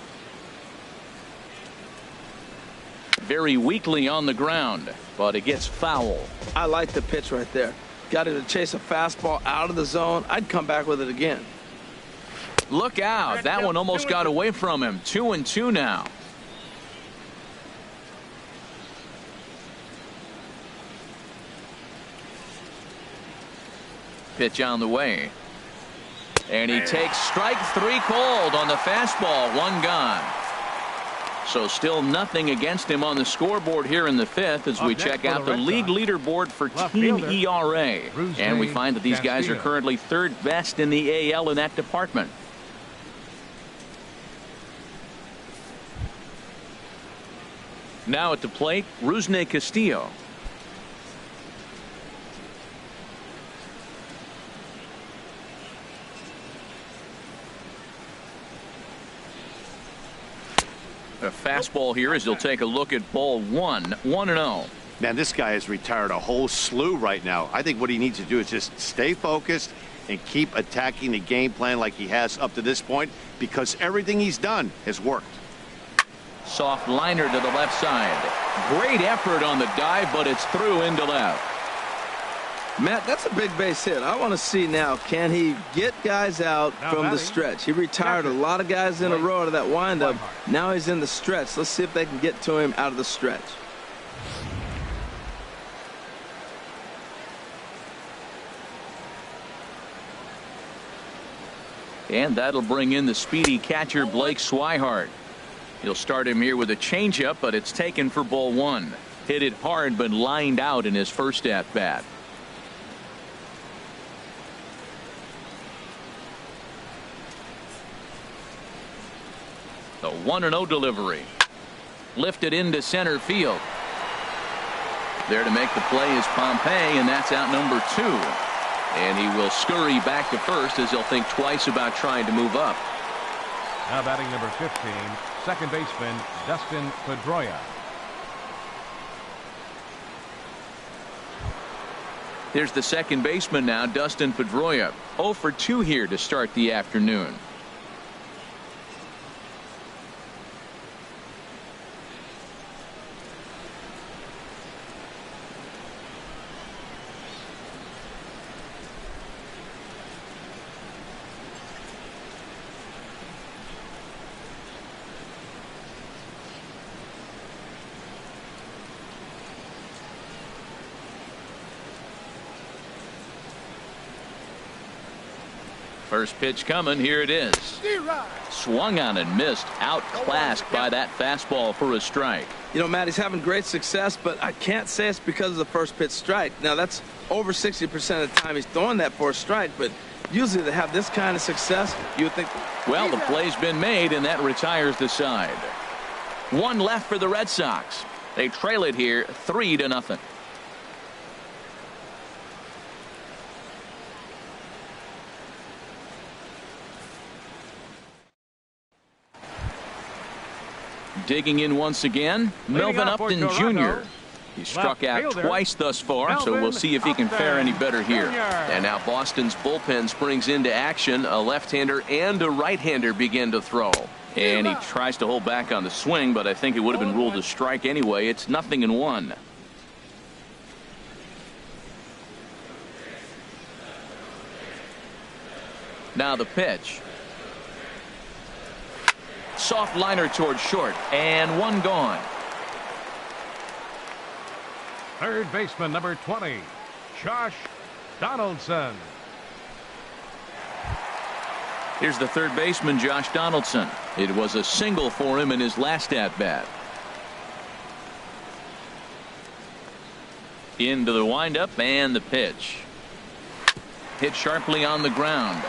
Very weakly on the ground, but it gets foul. I like the pitch right there. Got him to chase a fastball out of the zone. I'd come back with it again. Look out. That one almost got away from him. 2-2 now. Pitch on the way. And he takes strike 3 called on the fastball. 1 gone. So still nothing against him on the scoreboard here in the 5th as we check out the league leaderboard for team ERA. And we find that these guys are currently 3rd best in the AL in that department. Now at the plate, Rusney Castillo. A fastball here as he'll take a look at ball 1. 1-0. Man, this guy has retired a whole slew right now. I think what he needs to do is just stay focused and keep attacking the game plan like he has up to this point, because everything he's done has worked. Soft liner to the left side. Great effort on the dive, but it's through into left. Matt, that's a big base hit. I want to see now, can he get guys out from the stretch? He retired a lot of guys in a row out of that windup. Now he's in the stretch. Let's see if they can get to him out of the stretch. And that'll bring in the speedy catcher Blake Swihart. He'll start him here with a changeup, but it's taken for ball 1. Hit it hard, but lined out in his first at bat. The 1-0 delivery. Lifted into center field. There to make the play is Pompey, and that's out number 2. And he will scurry back to first as he'll think twice about trying to move up. Now batting number 15, second baseman Dustin Pedroia. Here's the second baseman now, Dustin Pedroia. 0 for 2 here to start the afternoon. First pitch coming. Here it is. Swung on and missed. Outclassed by that fastball for a strike. You know, Matt, he's having great success, but I can't say it's because of the first pitch strike. Now, that's over 60% of the time he's throwing that for a strike, but usually they have this kind of success, you would think. Well, the play's been made, and that retires the side. 1 left for the Red Sox. They trail it here 3-0. Digging in once again, Melvin Upton Jr. He struck out twice thus far, so we'll see if he can fare any better here. And now Boston's bullpen springs into action. A left-hander and a right-hander begin to throw. And he tries to hold back on the swing, but I think it would have been ruled a strike anyway. It's 0-1. Now the pitch. Soft liner towards short, and 1 gone. Third baseman number 20, Josh Donaldson. Here's the third baseman, Josh Donaldson. It was a single for him in his last at-bat. Into the windup and the pitch. Hit sharply on the ground.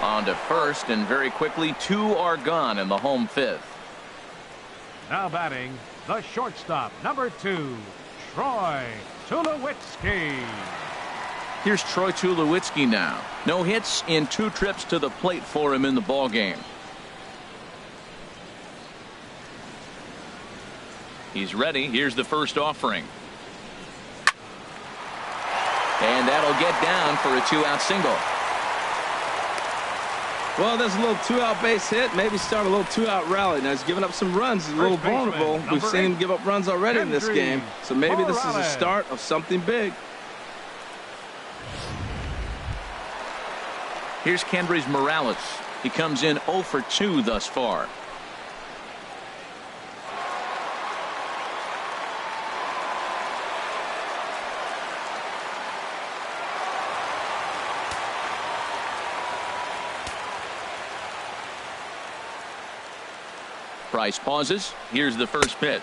On to first, and very quickly 2 are gone in the home 5th. Now batting, the shortstop, number 2, Troy Tulowitzki. Here's Troy Tulowitzki now. No hits in 2 trips to the plate for him in the ball game. He's ready. Here's the first offering. And that'll get down for a 2-out single. Well, there's a little 2-out base hit. Maybe start a little 2-out rally. Now, he's giving up some runs. He's a little vulnerable. We've seen him give up runs already in this game. So maybe this is a start of something big. Here's Kendrys Morales. He comes in 0 for 2 thus far. Price pauses. Here's the first pitch.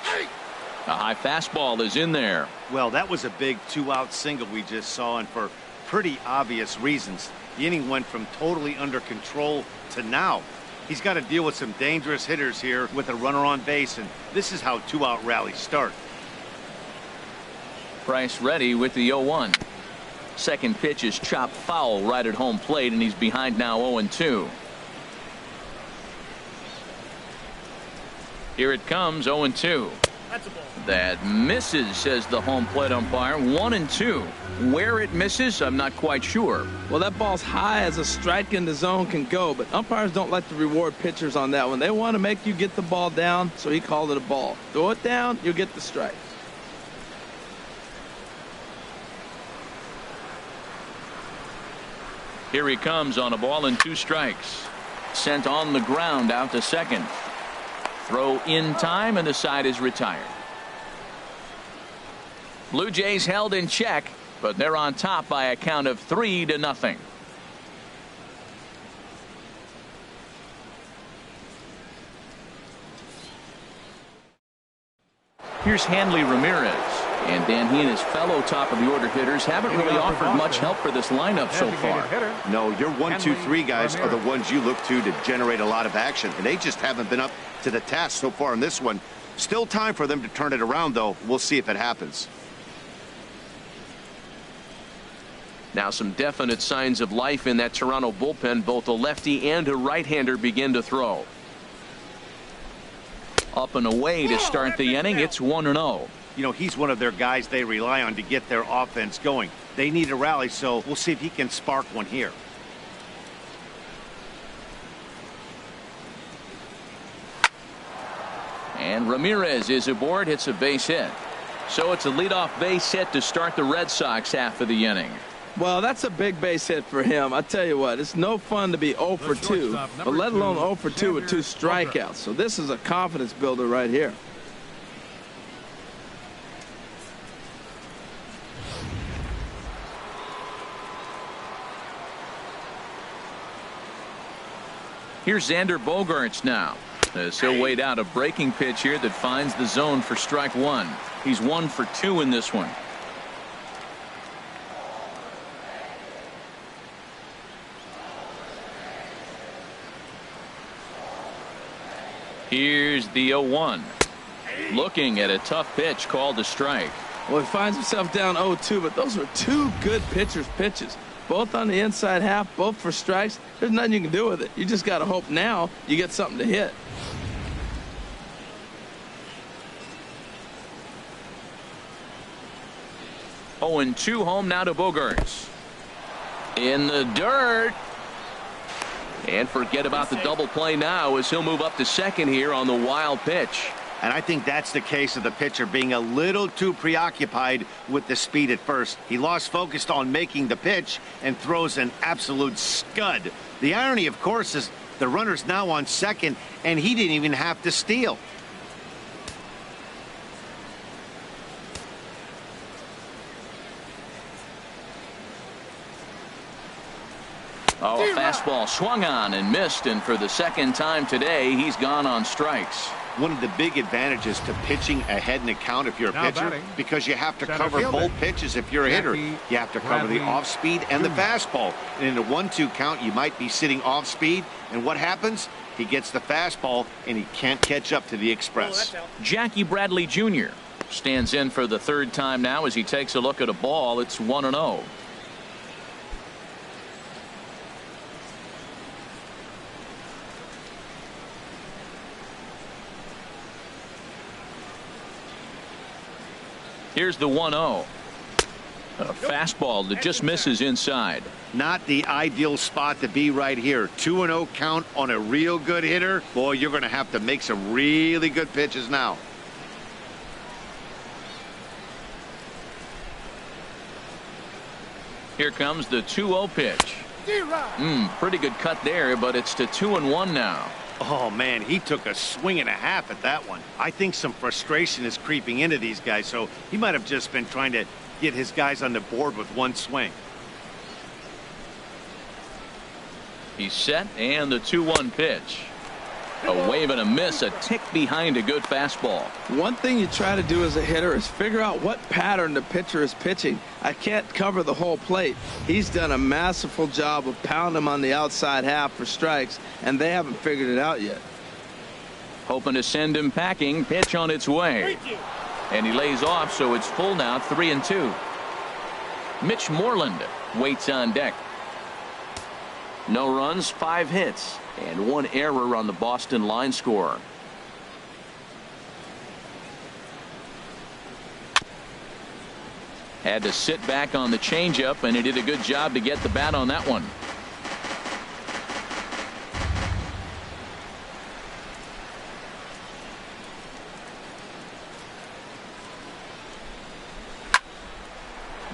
A high fastball is in there. Well, that was a big 2-out single we just saw, and for pretty obvious reasons. The inning went from totally under control to now. He's got to deal with some dangerous hitters here with a runner on base, and this is how 2-out rallies start. Price ready with the 0-1. Second pitch is chopped foul right at home plate, and he's behind now 0-2. Here it comes, 0-2. That's a ball. That misses, says the home plate umpire. 1-2. Where it misses, I'm not quite sure. Well, that ball's high as a strike in the zone can go, but umpires don't like to reward pitchers on that one. They want to make you get the ball down, so he called it a ball. Throw it down, you'll get the strike. Here he comes on a ball and 2 strikes. Sent on the ground out to second. Throw in time, and the side is retired. Blue Jays held in check, but they're on top by a count of 3-0. Here's Hanley Ramirez. And Dan, he and his fellow top-of-the-order hitters haven't really offered much help for this lineup so far. No, your 1, 2, 3 guys are the ones you look to generate a lot of action, and they just haven't been up to the task so far in this one. Still time for them to turn it around, though. We'll see if it happens. Now some definite signs of life in that Toronto bullpen. Both a lefty and a right-hander begin to throw. Up and away to start the inning. It's 1-0. You know, he's one of their guys they rely on to get their offense going. They need a rally, so we'll see if he can spark one here. And Ramirez is aboard, hits a base hit. So it's a leadoff base hit to start the Red Sox half of the inning. Well, that's a big base hit for him. I tell you what, it's no fun to be 0 for 2, but let alone 0 for 2 with 2 strikeouts. So this is a confidence builder right here. Here's Xander Bogaerts now. As he'll wait out a breaking pitch here that finds the zone for strike 1. He's 1 for 2 in this one. Here's the 0-1. Looking at a tough pitch called a strike. Well, he finds himself down 0-2, but those were 2 good pitchers' pitches. Both on the inside half, both for strikes. There's nothing you can do with it. You just got to hope now you get something to hit. Oh, and 2 home now to Bogaerts. In the dirt. And forget about the double play now as he'll move up to second here on the wild pitch. And I think that's the case of the pitcher being a little too preoccupied with the speed at first. He lost focus on making the pitch and throws an absolute scud. The irony, of course, is the runner's now on second, and he didn't even have to steal. Oh, a fastball swung on and missed, and for the second time today, he's gone on strikes. One of the big advantages to pitching ahead in the count if you're a pitcher, because you have to cover both pitches if you're a hitter. You have to cover the off-speed and the fastball. And in a 1-2 count, you might be sitting off-speed, and what happens? He gets the fastball, and he can't catch up to the express. Jackie Bradley Jr. stands in for the third time now as he takes a look at a ball. It's 1-0. Here's the 1-0. A fastball that just misses inside. Not the ideal spot to be right here. 2-0 count on a real good hitter. Boy, you're going to have to make some really good pitches now. Here comes the 2-0 pitch. Pretty good cut there, but it's to 2-1 now. Oh, man, he took a swing and a half at that one. I think some frustration is creeping into these guys, so he might have just been trying to get his guys on the board with one swing. He's set, and the 2-1 pitch. A wave and a miss, a tick behind a good fastball. One thing you try to do as a hitter is figure out what pattern the pitcher is pitching. I can't cover the whole plate. He's done a masterful job of pounding him on the outside half for strikes, and they haven't figured it out yet. Hoping to send him packing. Pitch on its way. And he lays off, so it's full now, 3-2. Mitch Moreland waits on deck. No runs, 5 hits, and 1 error on the Boston line score. Had to sit back on the changeup, and he did a good job to get the bat on that one.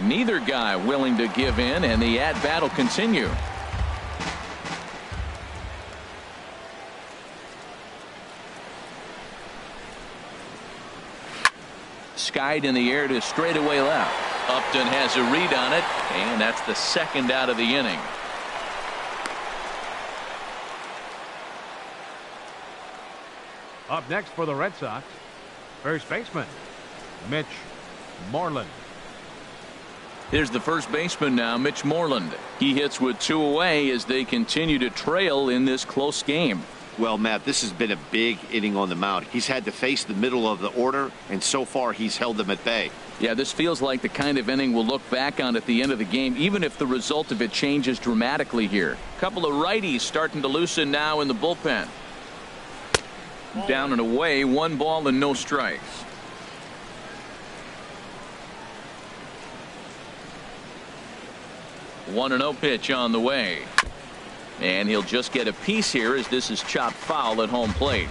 Neither guy willing to give in, and the at-bat will continue. Skied in the air to straightaway left. Upton has a read on it, and that's the second out of the inning. Up next for the Red Sox, first baseman, Mitch Moreland. Here's the first baseman now, Mitch Moreland. He hits with 2 away as they continue to trail in this close game. Well, Matt, this has been a big inning on the mound. He's had to face the middle of the order, and so far he's held them at bay. Yeah, this feels like the kind of inning we'll look back on at the end of the game, even if the result of it changes dramatically here. A couple of righties starting to loosen now in the bullpen. Down and away, 1 ball and no strikes. One 1-0 pitch on the way. And he'll just get a piece here as this is chopped foul at home plate.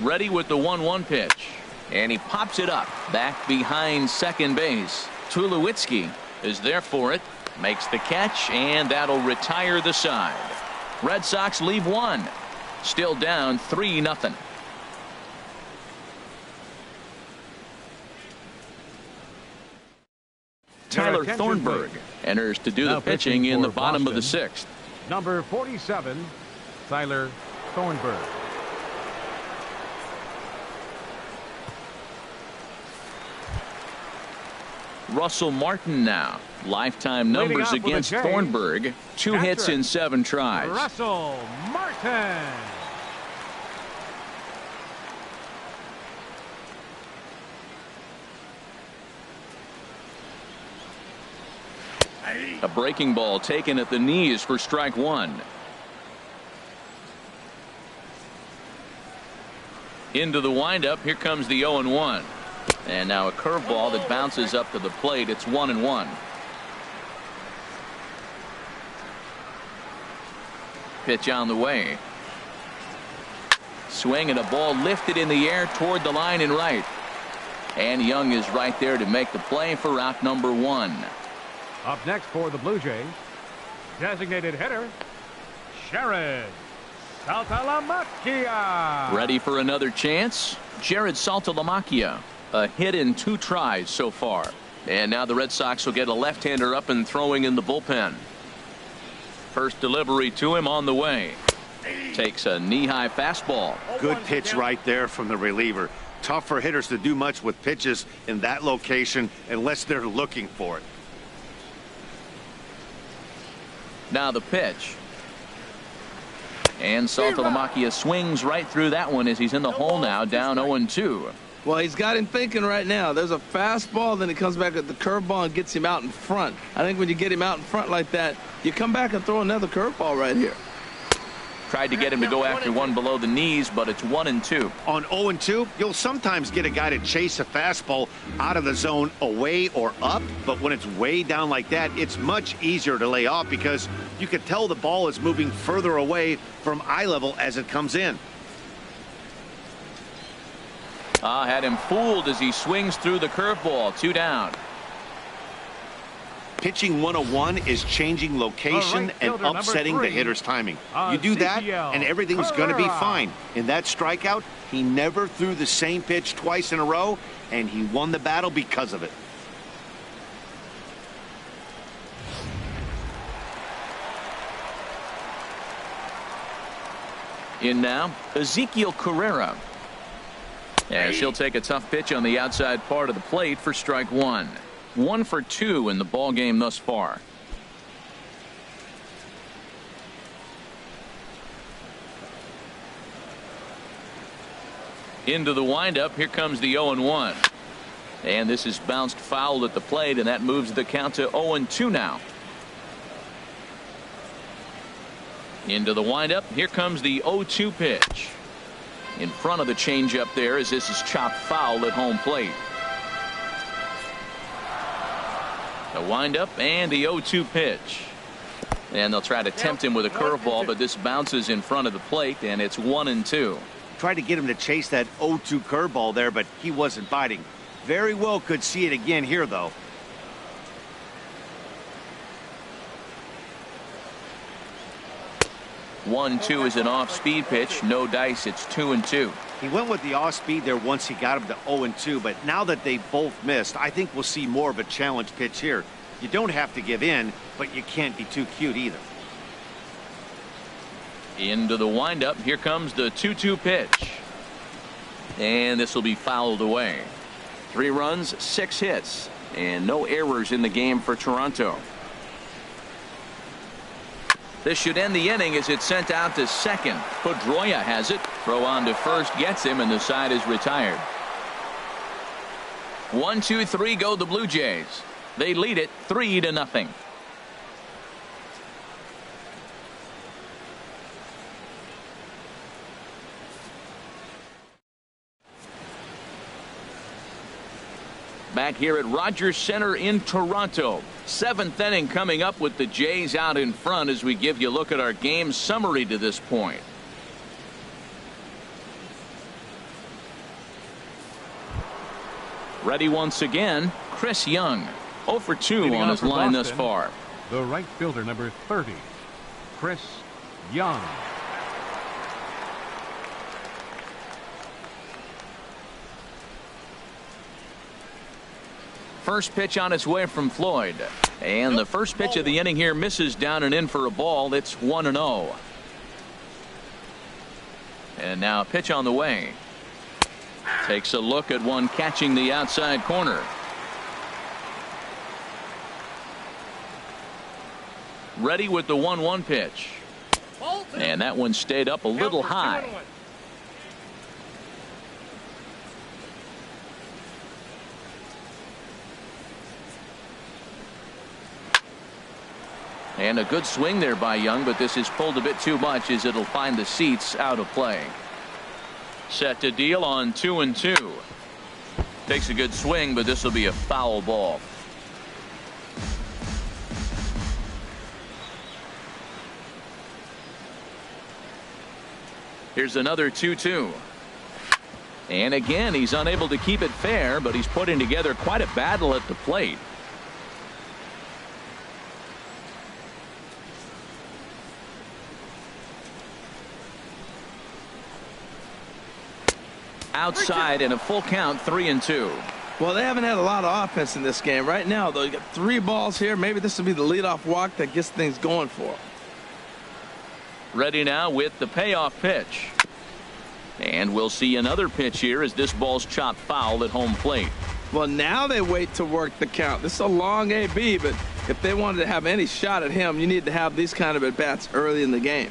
Ready with the 1-1 pitch. And he pops it up back behind second base. Tulowitzki is there for it. Makes the catch, and that'll retire the side. Red Sox leave 1. Still down 3-0. Tyler Thornburg enters to do the pitching in the bottom of the 6th. Number 47, Tyler Thornburg. Russell Martin now. Lifetime numbers against Thornburg. 2 hits in 7 tries. Russell Martin. A breaking ball taken at the knees for strike 1. Into the windup. Here comes the 0-1. And now a curveball that bounces up to the plate. It's 1-1. Pitch on the way. Swing and a ball lifted in the air toward the line and right. And Young is right there to make the play for out number 1. Up next for the Blue Jays, designated hitter, Jared Saltalamacchia. Ready for another chance? Jared Saltalamacchia. A hit in 2 tries so far. And now the Red Sox will get a left-hander up and throwing in the bullpen. First delivery to him on the way. Takes a knee-high fastball. Good pitch right there from the reliever. Tough for hitters to do much with pitches in that location unless they're looking for it. Now the pitch. And Saltalamacchia swings right through that one as he's in the hole now, down 0-2. Well, he's got him thinking right now. There's a fastball, then he comes back at the curveball and gets him out in front. I think when you get him out in front like that, you come back and throw another curveball right here. Tried to get him to go after one below the knees, but it's 1-2. On 0-2, you'll sometimes get a guy to chase a fastball out of the zone away or up, but when it's way down like that, it's much easier to lay off because you can tell the ball is moving further away from eye level as it comes in. Had him fooled as he swings through the curveball. 2 down. Pitching 101 is changing location and upsetting the hitter's timing. You do that, and everything's going to be fine. In that strikeout, he never threw the same pitch twice in a row, and he won the battle because of it. In now, Ezekiel Carrera. As he'll take a tough pitch on the outside part of the plate for strike 1. 1 for 2 in the ball game thus far. Into the windup. Here comes the 0-1. And this is bounced foul at the plate, and that moves the count to 0-2 now. Into the windup. Here comes the 0-2 pitch. In front of the changeup there as this is chopped foul at home plate. The windup and the 0-2 pitch. And they'll try to tempt him with a curveball, but this bounces in front of the plate, and it's 1-2. Tried to get him to chase that 0-2 curveball there, but he wasn't biting. Very well could see it again here, though. One-two is an off-speed pitch. No dice. It's 2-2. He went with the off-speed there once he got him to 0-2, but now that they both missed, I think we'll see more of a challenge pitch here. You don't have to give in, but you can't be too cute either. Into the windup. Here comes the 2-2 pitch. And this will be fouled away. 3 runs, 6 hits, and no errors in the game for Toronto. This should end the inning as it's sent out to second. Pedroia has it. Throw on to first gets him, and the side is retired. 1, 2, 3 go the Blue Jays. They lead it 3-0. Back here at Rogers Center in Toronto. 7th inning coming up with the Jays out in front as we give you a look at our game summary to this point. Ready once again, Chris Young. 0 for 2 on his line thus far. The right fielder, number 30, Chris Young. First pitch on its way from Floyd. And the first pitch of the inning here misses down and in for a ball. It's 1-0. And now a pitch on the way. Takes a look at one catching the outside corner. Ready with the 1-1 pitch. And that one stayed up a little high. And a good swing there by Young, but this is pulled a bit too much as it'll find the seats out of play. Set to deal on 2-2. Takes a good swing, but this will be a foul ball. Here's another 2-2. And again, he's unable to keep it fair, but he's putting together quite a battle at the plate. Outside and a full count, 3-2. Well, they haven't had a lot of offense in this game. Right now, though, you got 3 balls here. Maybe this will be the leadoff walk that gets things going for them. Ready now with the payoff pitch. And we'll see another pitch here as this ball's chopped foul at home plate. Well, now they wait to work the count. This is a long AB, but if they wanted to have any shot at him, you need to have these kind of at-bats early in the game.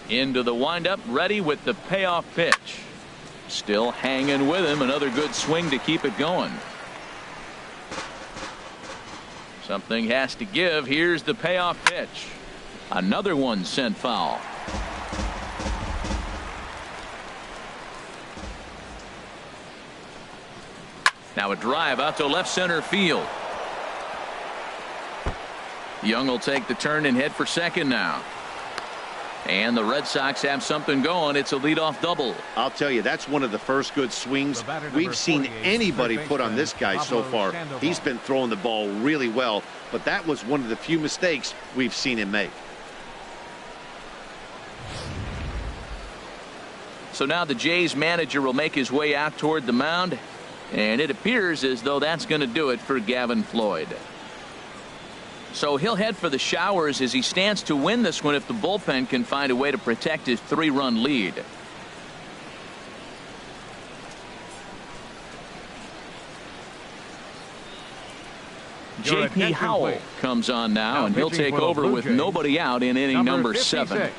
Into the windup, ready with the payoff pitch. Still hanging with him. Another good swing to keep it going. Something has to give. Here's the payoff pitch. Another one sent foul. Now a drive out to left center field. Young will take the turn and head for second now. And the Red Sox have something going. It's a leadoff double. I'll tell you, that's one of the first good swings we've seen anybody put on this guy so far. He's been throwing the ball really well, but that was one of the few mistakes we've seen him make. So now the Jays manager will make his way out toward the mound, and it appears as though that's going to do it for Gavin Floyd. So he'll head for the showers as he stands to win this one if the bullpen can find a way to protect his 3-run lead. J.P. Howell comes on now, and he'll take over with nobody out in inning number 7.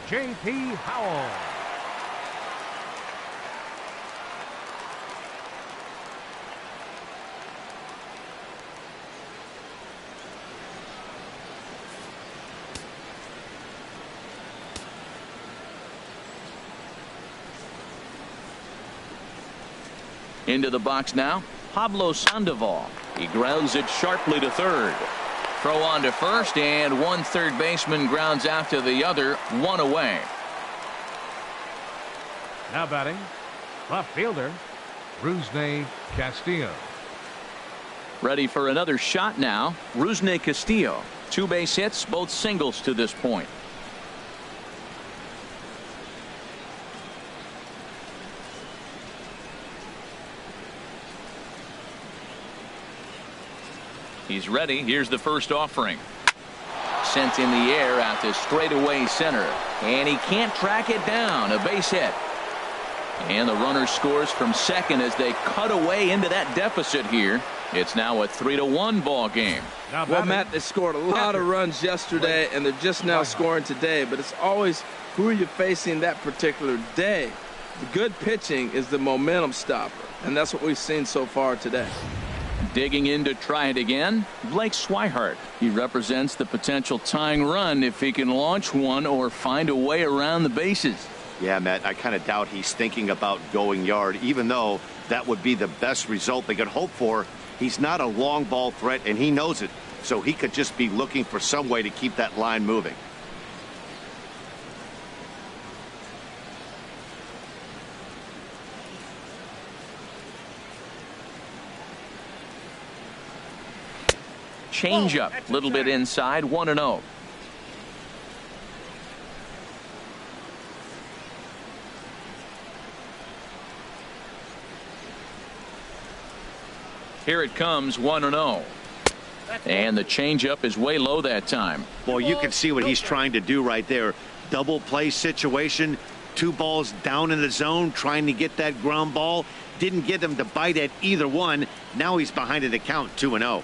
J.P. Howell. Into the box now, Pablo Sandoval. He grounds it sharply to third. Throw on to first, and one third baseman grounds out to the other, 1 away. Now batting, left fielder, Rusney Castillo. Ready for another shot now, Rusney Castillo. 2 base hits, both singles to this point. He's ready. Here's the first offering. Sent in the air out to straightaway center. And he can't track it down. A base hit. And the runner scores from second as they cut away into that deficit here. It's now a 3-1 ball game. Well, Matt, they scored a lot of runs yesterday, and they're just now scoring today. But it's always who are you facing that particular day. The good pitching is the momentum stopper, and that's what we've seen so far today. Digging in to try it again, Blake Swihart. He represents the potential tying run if he can launch one or find a way around the bases. Yeah, Matt, I kind of doubt he's thinking about going yard, even though that would be the best result they could hope for. He's not a long ball threat, and he knows it, so he could just be looking for some way to keep that line moving. Change up, a little bit inside, 1-0. Here it comes, 1-0. And the changeup is way low that time. Well, you can see what he's trying to do right there. Double play situation, 2 balls down in the zone, trying to get that ground ball. Didn't get him to bite at either one. Now he's behind in the count, 2-0.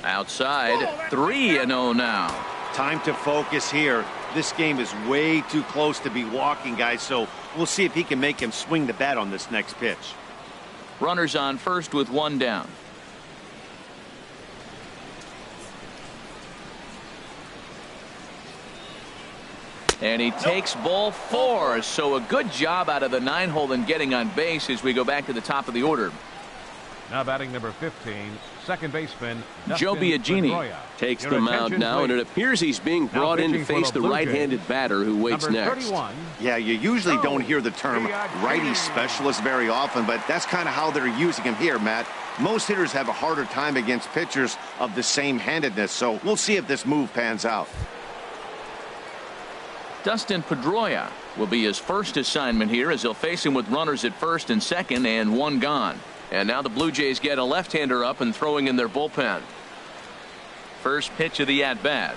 Outside, 3-0 now. Time to focus here. This game is way too close to be walking, guys, so we'll see if he can make him swing the bat on this next pitch. Runners on first with 1 down. And he takes ball 4, so a good job out of the 9-hole in getting on base as we go back to the top of the order. Now batting number 15, second baseman Joe Biagini takes the mound now, and it appears he's being brought in to face the right-handed batter who waits next. Yeah, you usually don't hear the term righty specialist very often, but that's kind of how they're using him here, Matt. Most hitters have a harder time against pitchers of the same handedness, so we'll see if this move pans out. Dustin Pedroia will be his first assignment here as he'll face him with runners at first and second and one gone. And now the Blue Jays get a left-hander up and throwing in their bullpen. First pitch of the at-bat.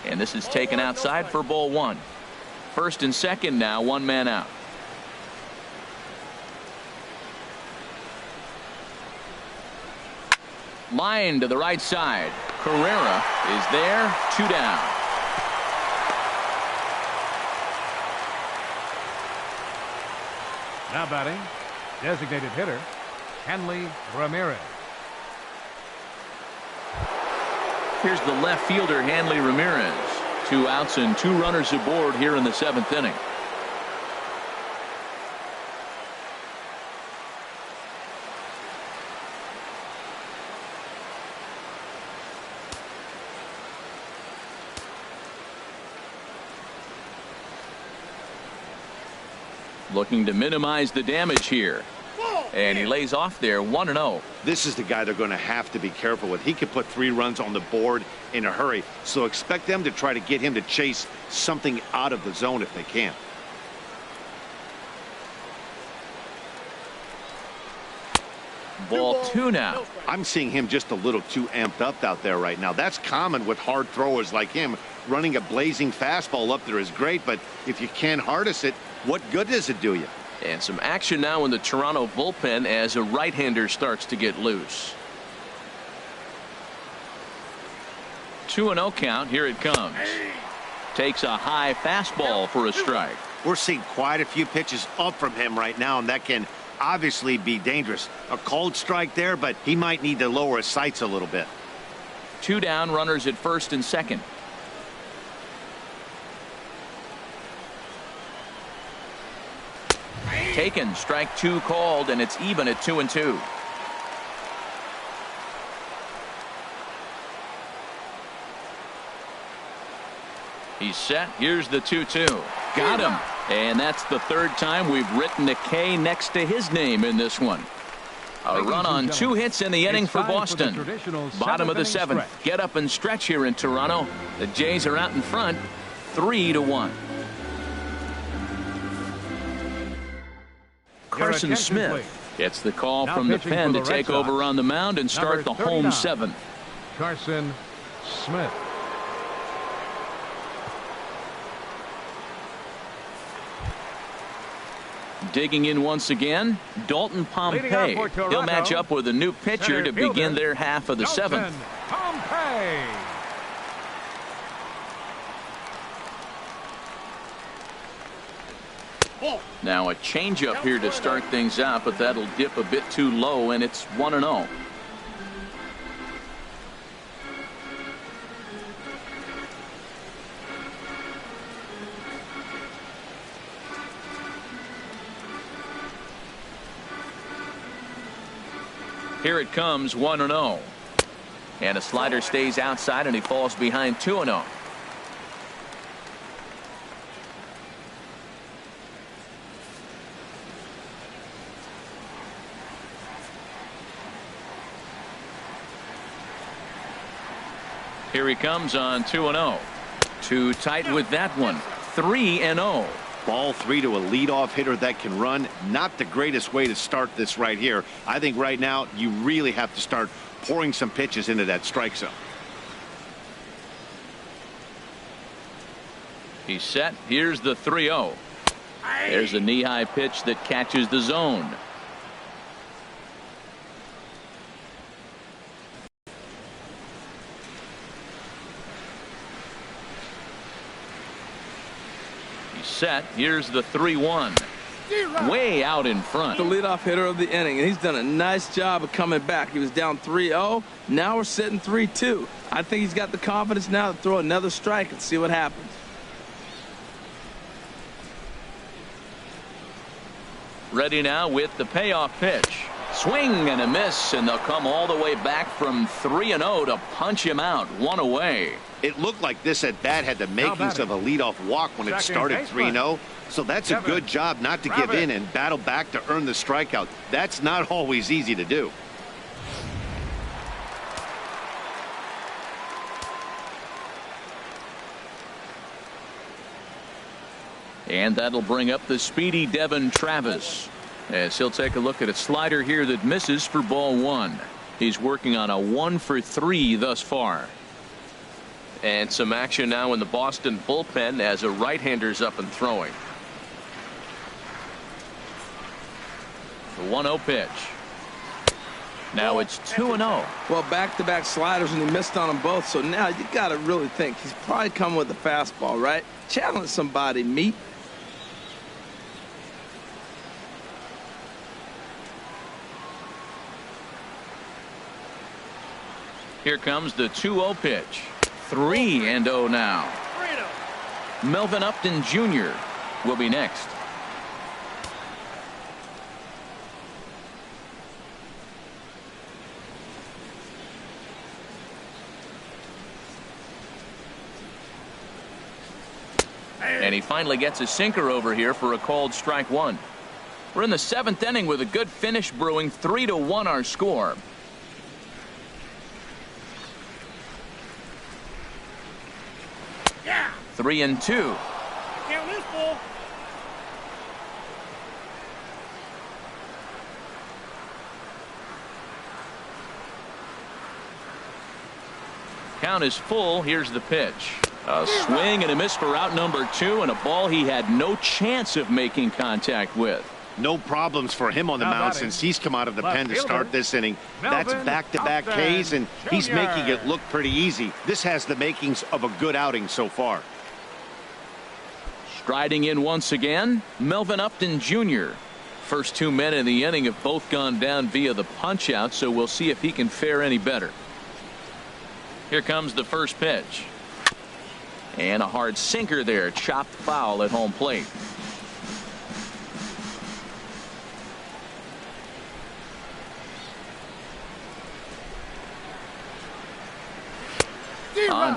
And this is taken outside for ball one. First and second now, one man out. Line to the right side. Carrera is there, 2 down. Now batting, designated hitter, Hanley Ramirez. Here's the left fielder, Hanley Ramirez. 2 outs and 2 runners aboard here in the 7th inning. Looking to minimize the damage here. And he lays off there, 1-0. This is the guy they're going to have to be careful with. He could put 3 runs on the board in a hurry. So expect them to try to get him to chase something out of the zone if they can. Ball 2 now. I'm seeing him just a little too amped up out there right now. That's common with hard throwers like him. Running a blazing fastball up there is great, but if you can't harness it, what good does it do you? And some action now in the Toronto bullpen as a right-hander starts to get loose. 2-0 count. Here it comes. Takes a high fastball for a strike. We're seeing quite a few pitches up from him right now, and that can obviously be dangerous. A cold strike there, but he might need to lower his sights a little bit. 2 down, runners at first and second. Taken, strike 2 called, and it's even at 2-2. He's set. Here's the 2-2. Got him. And that's the 3rd time we've written a K next to his name in this one. A run on 2 hits in the inning for Boston. Bottom of the 7th. Get up and stretch here in Toronto. The Jays are out in front, 3-1. Carson Smith gets the call from the pen to take over on the mound and start the home 7th. Carson Smith. Digging in once again, Dalton Pompey. He'll match up with a new pitcher to begin their half of the 7th. Pompey. Now a changeup here to start things out, but that'll dip a bit too low, and it's 1-0. Here it comes, 1-0. And a slider stays outside, and he falls behind 2-0. Here he comes on 2-0. Too tight with that one. 3-0. Ball 3 to a leadoff hitter that can run. Not the greatest way to start this right here. I think right now you really have to start pouring some pitches into that strike zone. He's set. Here's the 3-0. There's a knee-high pitch that catches the zone. Set. Here's the 3-1. Way out in front. The leadoff hitter of the inning, and he's done a nice job of coming back. He was down 3-0. Now we're sitting 3-2. I think he's got the confidence now to throw another strike and see what happens. Ready now with the payoff pitch. Swing and a miss, and they'll come all the way back from 3-0 to punch him out. 1 away. It looked like this at bat had the makings of a leadoff walk when it started 3-0. So that's a good job not to give in and battle back to earn the strikeout. That's not always easy to do. And that'll bring up the speedy Devin Travis, as he'll take a look at a slider here that misses for ball one. He's working on a 1 for 3 thus far. And some action now in the Boston bullpen as a right-hander's up and throwing. The 1-0 pitch. Now it's 2-0. Well, back-to-back sliders, and he missed on them both. So now you got to really think he's probably coming with a fastball, right? Challenge somebody, meet. Here comes the 2-0 pitch. 3-0 now. Melvin Upton Jr. will be next. And he finally gets a sinker over here for a called strike one. We're in the 7th inning with a good finish brewing. 3-1 our score. Yeah. 3-2. Can't lose, ball. Count is full. Here's the pitch. A swing and a miss for out number 2, and a ball he had no chance of making contact with. No problems for him on the mound since he's come out of the pen to start this inning. That's back-to-back Ks, and he's making it look pretty easy. This has the makings of a good outing so far. Striding in once again, Melvin Upton Jr. First 2 men in the inning have both gone down via the punch-out, so we'll see if he can fare any better. Here comes the first pitch. And a hard sinker there, chopped foul at home plate.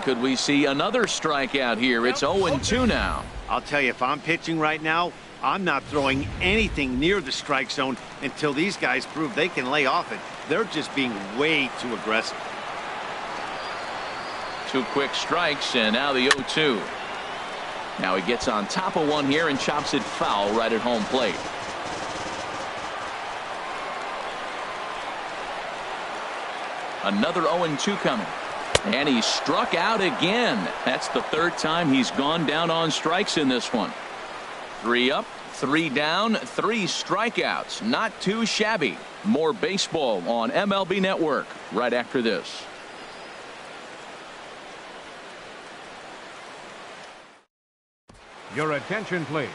Could we see another strikeout here? It's 0-2 now. I'll tell you, if I'm pitching right now, I'm not throwing anything near the strike zone until these guys prove they can lay off it. They're just being way too aggressive. 2 quick strikes, and now the 0-2. Now he gets on top of one here and chops it foul right at home plate. Another 0-2 coming. And he struck out again. That's the 3rd time he's gone down on strikes in this one. 3 up, 3 down, 3 strikeouts. Not too shabby. More baseball on MLB Network right after this. Your attention, please.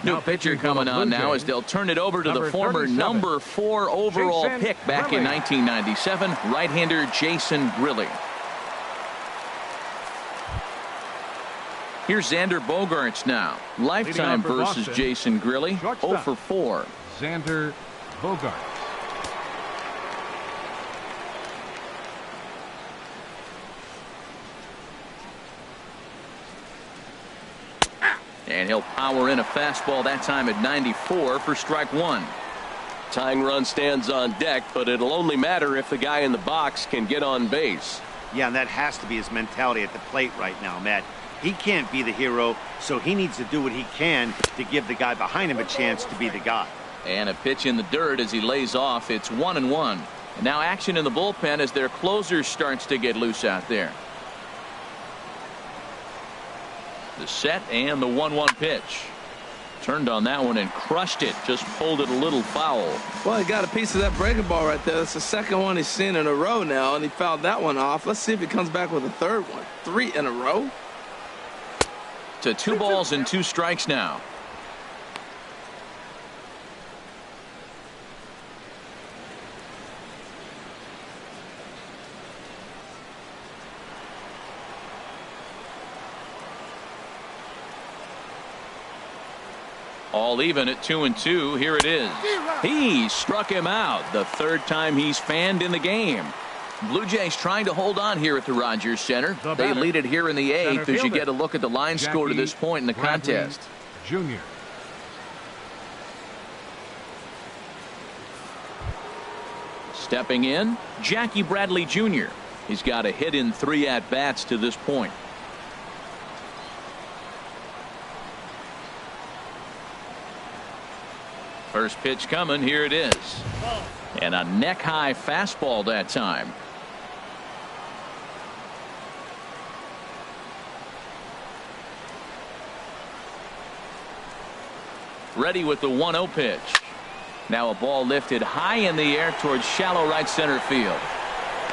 New pitcher coming on now as they'll turn it over to the former number 4 overall pick back in 1997, right-hander Jason Grilli. Here's Xander Bogaerts now. Lifetime versus Jason Grilli. 0 for 4. Xander Bogaerts. And he'll power in a fastball that time at 94 for strike 1. Tying run stands on deck, but it'll only matter if the guy in the box can get on base. Yeah, and that has to be his mentality at the plate right now, Matt. He can't be the hero, so he needs to do what he can to give the guy behind him a chance to be the guy. And a pitch in the dirt as he lays off. It's 1-1. And now action in the bullpen as their closer starts to get loose out there. The set and the 1-1 pitch. Turned on that one and crushed it. Just pulled it a little foul. Well, he got a piece of that breaking ball right there. That's the 2nd one he's seen in a row now, and he fouled that one off. Let's see if he comes back with a 3rd one. 3 in a row. To 2 balls and 2 strikes now. All even at 2-2. Here it is. He struck him out. The 3rd time he's fanned in the game. Blue Jays trying to hold on here at the Rogers Center. They lead it here in the 8th as you get a look at the line score to this point in the contest. Junior. Stepping in, Jackie Bradley Jr. He's got a hit in 3 at-bats to this point. First pitch coming. Here it is. And a neck-high fastball that time. Ready with the 1-0 pitch. Now a ball lifted high in the air towards shallow right center field.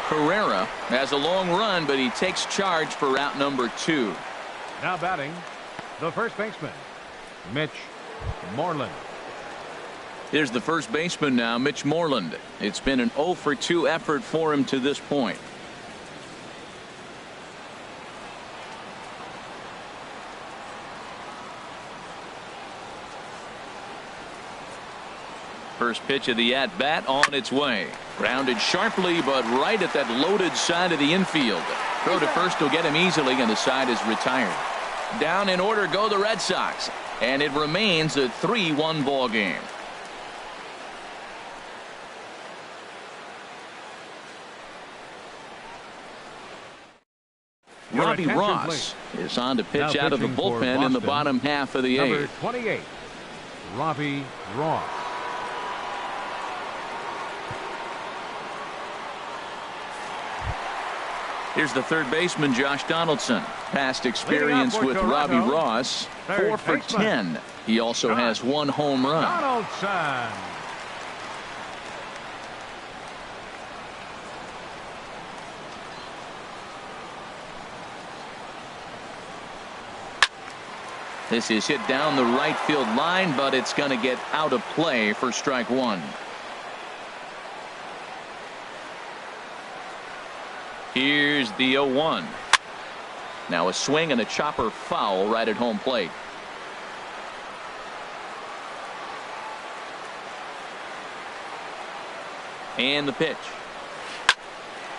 Carrera has a long run, but he takes charge for route number 2. Now batting, the first baseman, Mitch Moreland. Here's the first baseman now, Mitch Moreland. It's been an 0 for 2 effort for him to this point. First pitch of the at-bat on its way. Grounded sharply, but right at that loaded side of the infield. Throw to first will get him easily, and the side is retired. Down in order go the Red Sox, and it remains a 3-1 ball game. Robbie Ross is on to pitch out of the bullpen in the bottom half of the 8th. Number 28, Robbie Ross. Here's the third baseman, Josh Donaldson. Past experience with Robbie Ross, 4 for 10. He also has 1 home run. Donaldson. This is hit down the right field line, but it's going to get out of play for strike 1. Here's the 0-1. Now a swing and a chopper foul right at home plate. And the pitch.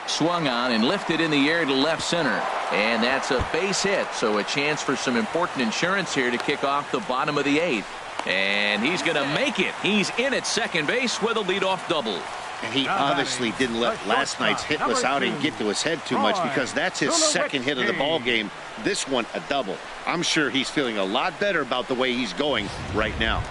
Swung on and lifted in the air to left center. And that's a base hit, so a chance for some important insurance here to kick off the bottom of the 8th. And he's going to make it. He's in at second base with a leadoff double. And he obviously didn't let last night's hitless outing get to his head too much, because that's his second hit of the ball game. This one a double. I'm sure he's feeling a lot better about the way he's going right now.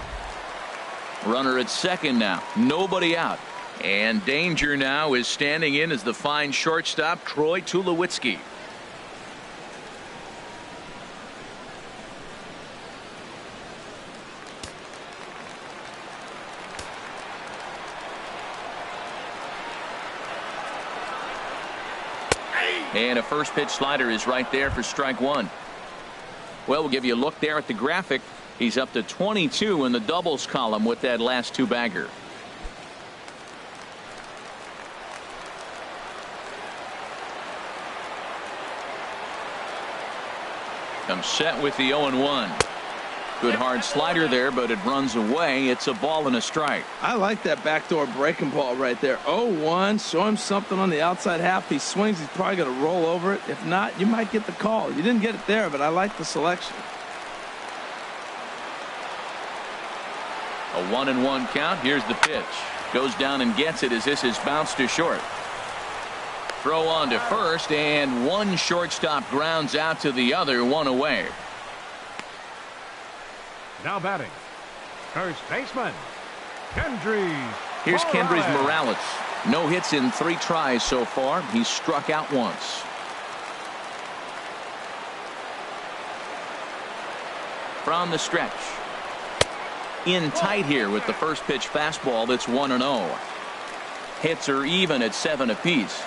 Runner at second now. Nobody out. And danger now is standing in as the fine shortstop, Troy Tulowitzki. And a first pitch slider is right there for strike 1. Well, we'll give you a look there at the graphic. He's up to 22 in the doubles column with that last 2-bagger. Comes set with the 0-1. Good hard slider there, but it runs away. It's a ball and a strike. I like that backdoor breaking ball right there. 0-1. Show him something on the outside half. He swings. He's probably going to roll over it. If not, you might get the call. You didn't get it there, but I like the selection. A 1-1 count. Here's the pitch. Goes down and gets it as this is bounced to short. Throw on to first, and one shortstop grounds out to the other, 1 away. Now batting, first baseman, Kendrys. Here's Kendrys Morales. No hits in 3 tries so far. He's struck out once. From the stretch. In tight here with the first pitch fastball that's 1-0. Hits are even at 7 apiece.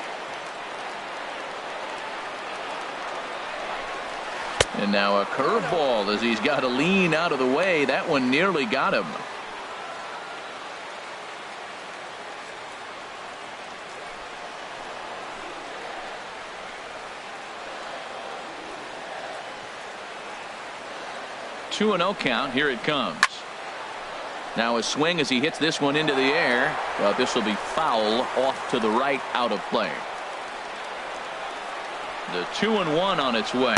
And now a curveball as he's got to lean out of the way. That one nearly got him. Two and 0 count. Here it comes. Now a swing as he hits this one into the air. Well, this will be foul off to the right, out of play. The 2-1 on its way.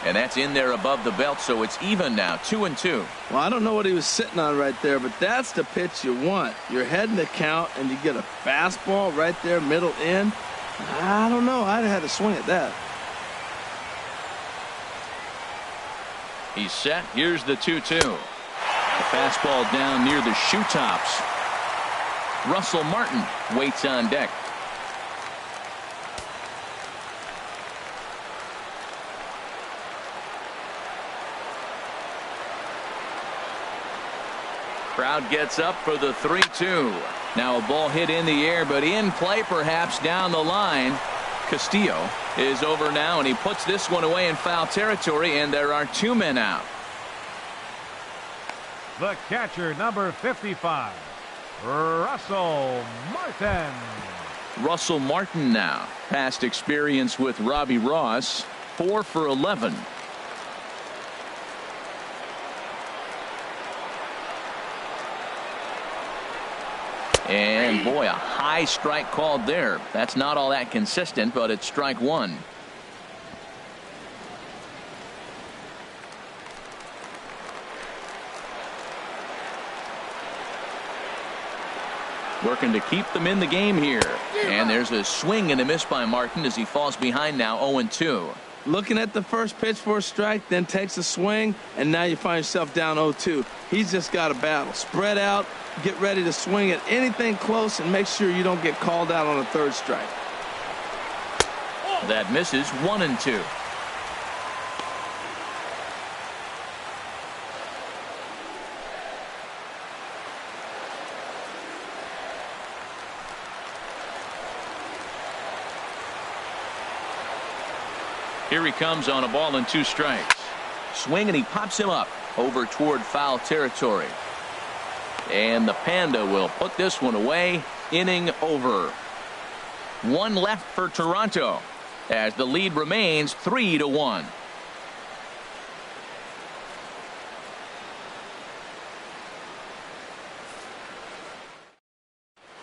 And that's in there above the belt, so it's even now, 2-2. Well, I don't know what he was sitting on right there, but that's the pitch you want. You're heading the count, and you get a fastball right there, middle in. I don't know. I'd have had to swing at that. He's set. Here's the 2-2. fastball down near the shoe tops. Russell Martin waits on deck. Crowd gets up for the 3-2. Now a ball hit in the air, but in play perhaps down the line. Castillo is over now, and he puts this one away in foul territory, and there are 2 men out. The catcher, number 55, Russell Martin. Russell Martin now. Past experience with Robbie Ross, 4 for 11. And boy, a high strike called there. That's not all that consistent, but it's strike 1. Working to keep them in the game here. And there's a swing and a miss by Martin as he falls behind now 0-2. Looking at the first pitch for a strike, then takes a swing, and now you find yourself down 0-2. He's just got a battle. Spread out, get ready to swing at anything close, and make sure you don't get called out on a 3rd strike. That misses. 1-2. Here he comes on a ball and 2 strikes. Swing, and he pops him up over toward foul territory. And the Panda will put this one away. Inning over. 1 left for Toronto as the lead remains 3-1.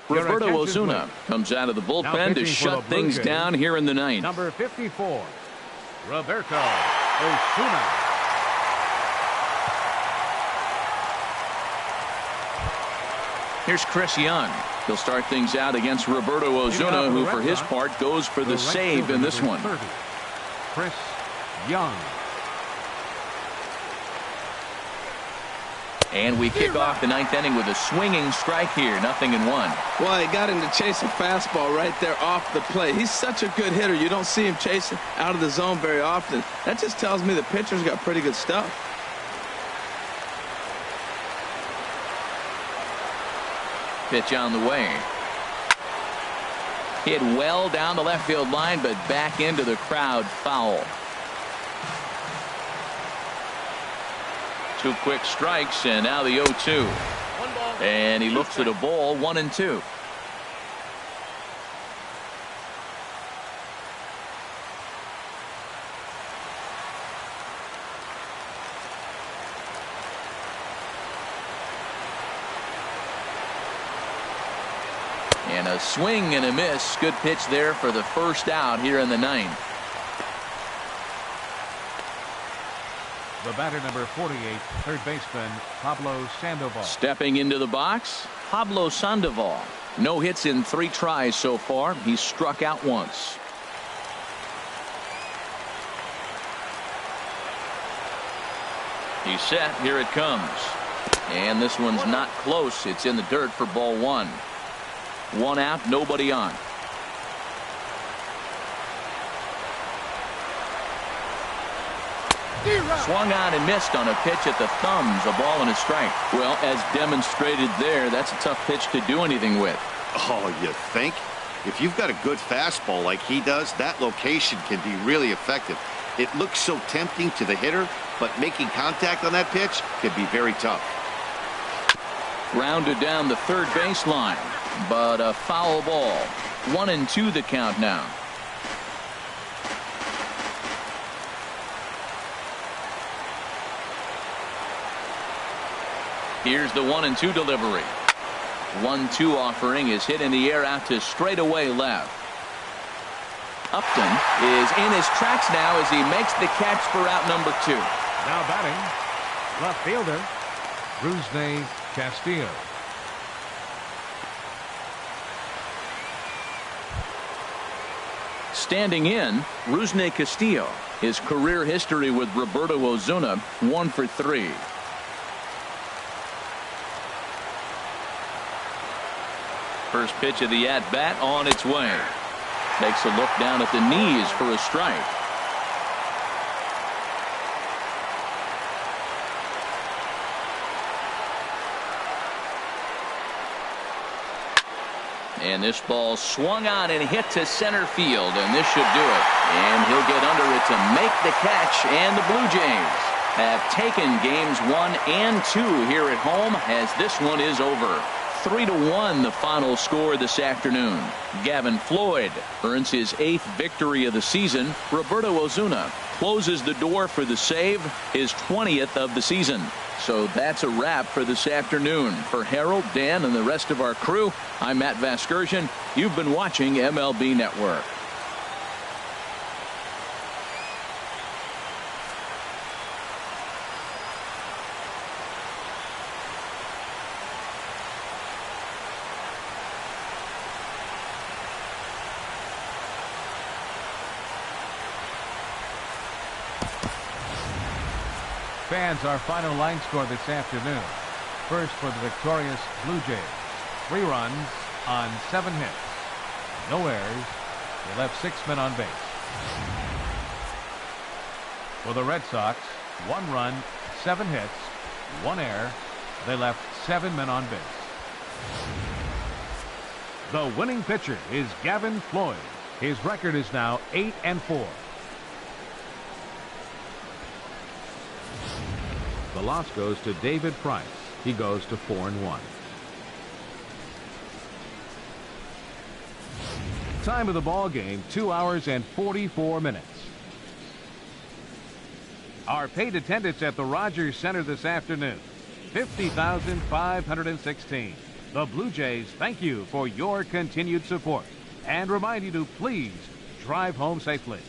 Roberto Ozuna comes out of the bullpen to shut things down here in the 9th. Number 54, Roberto Ozuna. Here's Chris Young. He'll start things out against Roberto Ozuna, who for his part goes for the save in this one. 30, Chris Young. And we kick off the 9th inning with a swinging strike here. 0-1. Well, he got him to chase a fastball right there off the plate. He's such a good hitter. You don't see him chasing out of the zone very often. That just tells me the pitcher's got pretty good stuff. Pitch on the way. Hit well down the left field line, but back into the crowd. Foul. 2 quick strikes, and now the 0-2. And he looks at a ball. 1-2. And a swing and a miss. Good pitch there for the first out here in the 9th. The batter, number 48, third baseman Pablo Sandoval. Stepping into the box, Pablo Sandoval. No hits in 3 tries so far. He's struck out once. He's set. Here it comes. And this one's not close. It's in the dirt for ball 1. 1 out, nobody on. Swung on and missed on a pitch at the thumbs. A ball and a strike. Well, as demonstrated there, that's a tough pitch to do anything with. Oh, you think? If you've got a good fastball like he does, that location can be really effective. It looks so tempting to the hitter, but making contact on that pitch can be very tough. Grounded down the third baseline, but a foul ball. 1-2 the count now. Here's the 1-2 delivery. 1-2 offering is hit in the air out to straightaway left. Upton is in his tracks now as he makes the catch for out number 2. Now batting, left fielder Rusney Castillo. Standing in, Rusney Castillo. His career history with Roberto Ozuna, 1 for 3. First pitch of the at-bat on its way. Takes a look down at the knees for a strike. And this ball swung on and hit to center field, and this should do it. And he'll get under it to make the catch, and the Blue Jays have taken games 1 and 2 here at home, as this one is over. 3-1 the final score this afternoon. Gavin Floyd earns his 8th victory of the season. Roberto Osuna closes the door for the save, his 20th of the season. So that's a wrap for this afternoon. For Harold, Dan, and the rest of our crew, I'm Matt Vasgersian. You've been watching MLB Network. Fans, our final line score this afternoon. First for the victorious Blue Jays. 3 runs on 7 hits. No errors. They left 6 men on base. For the Red Sox, 1 run, 7 hits, 1 error. They left 7 men on base. The winning pitcher is Gavin Floyd. His record is now 8-4. The loss goes to David Price. He goes to 4-1. Time of the ball game, 2 hours and 44 minutes. Our paid attendance at the Rogers Center this afternoon, 50,516. The Blue Jays thank you for your continued support and remind you to please drive home safely.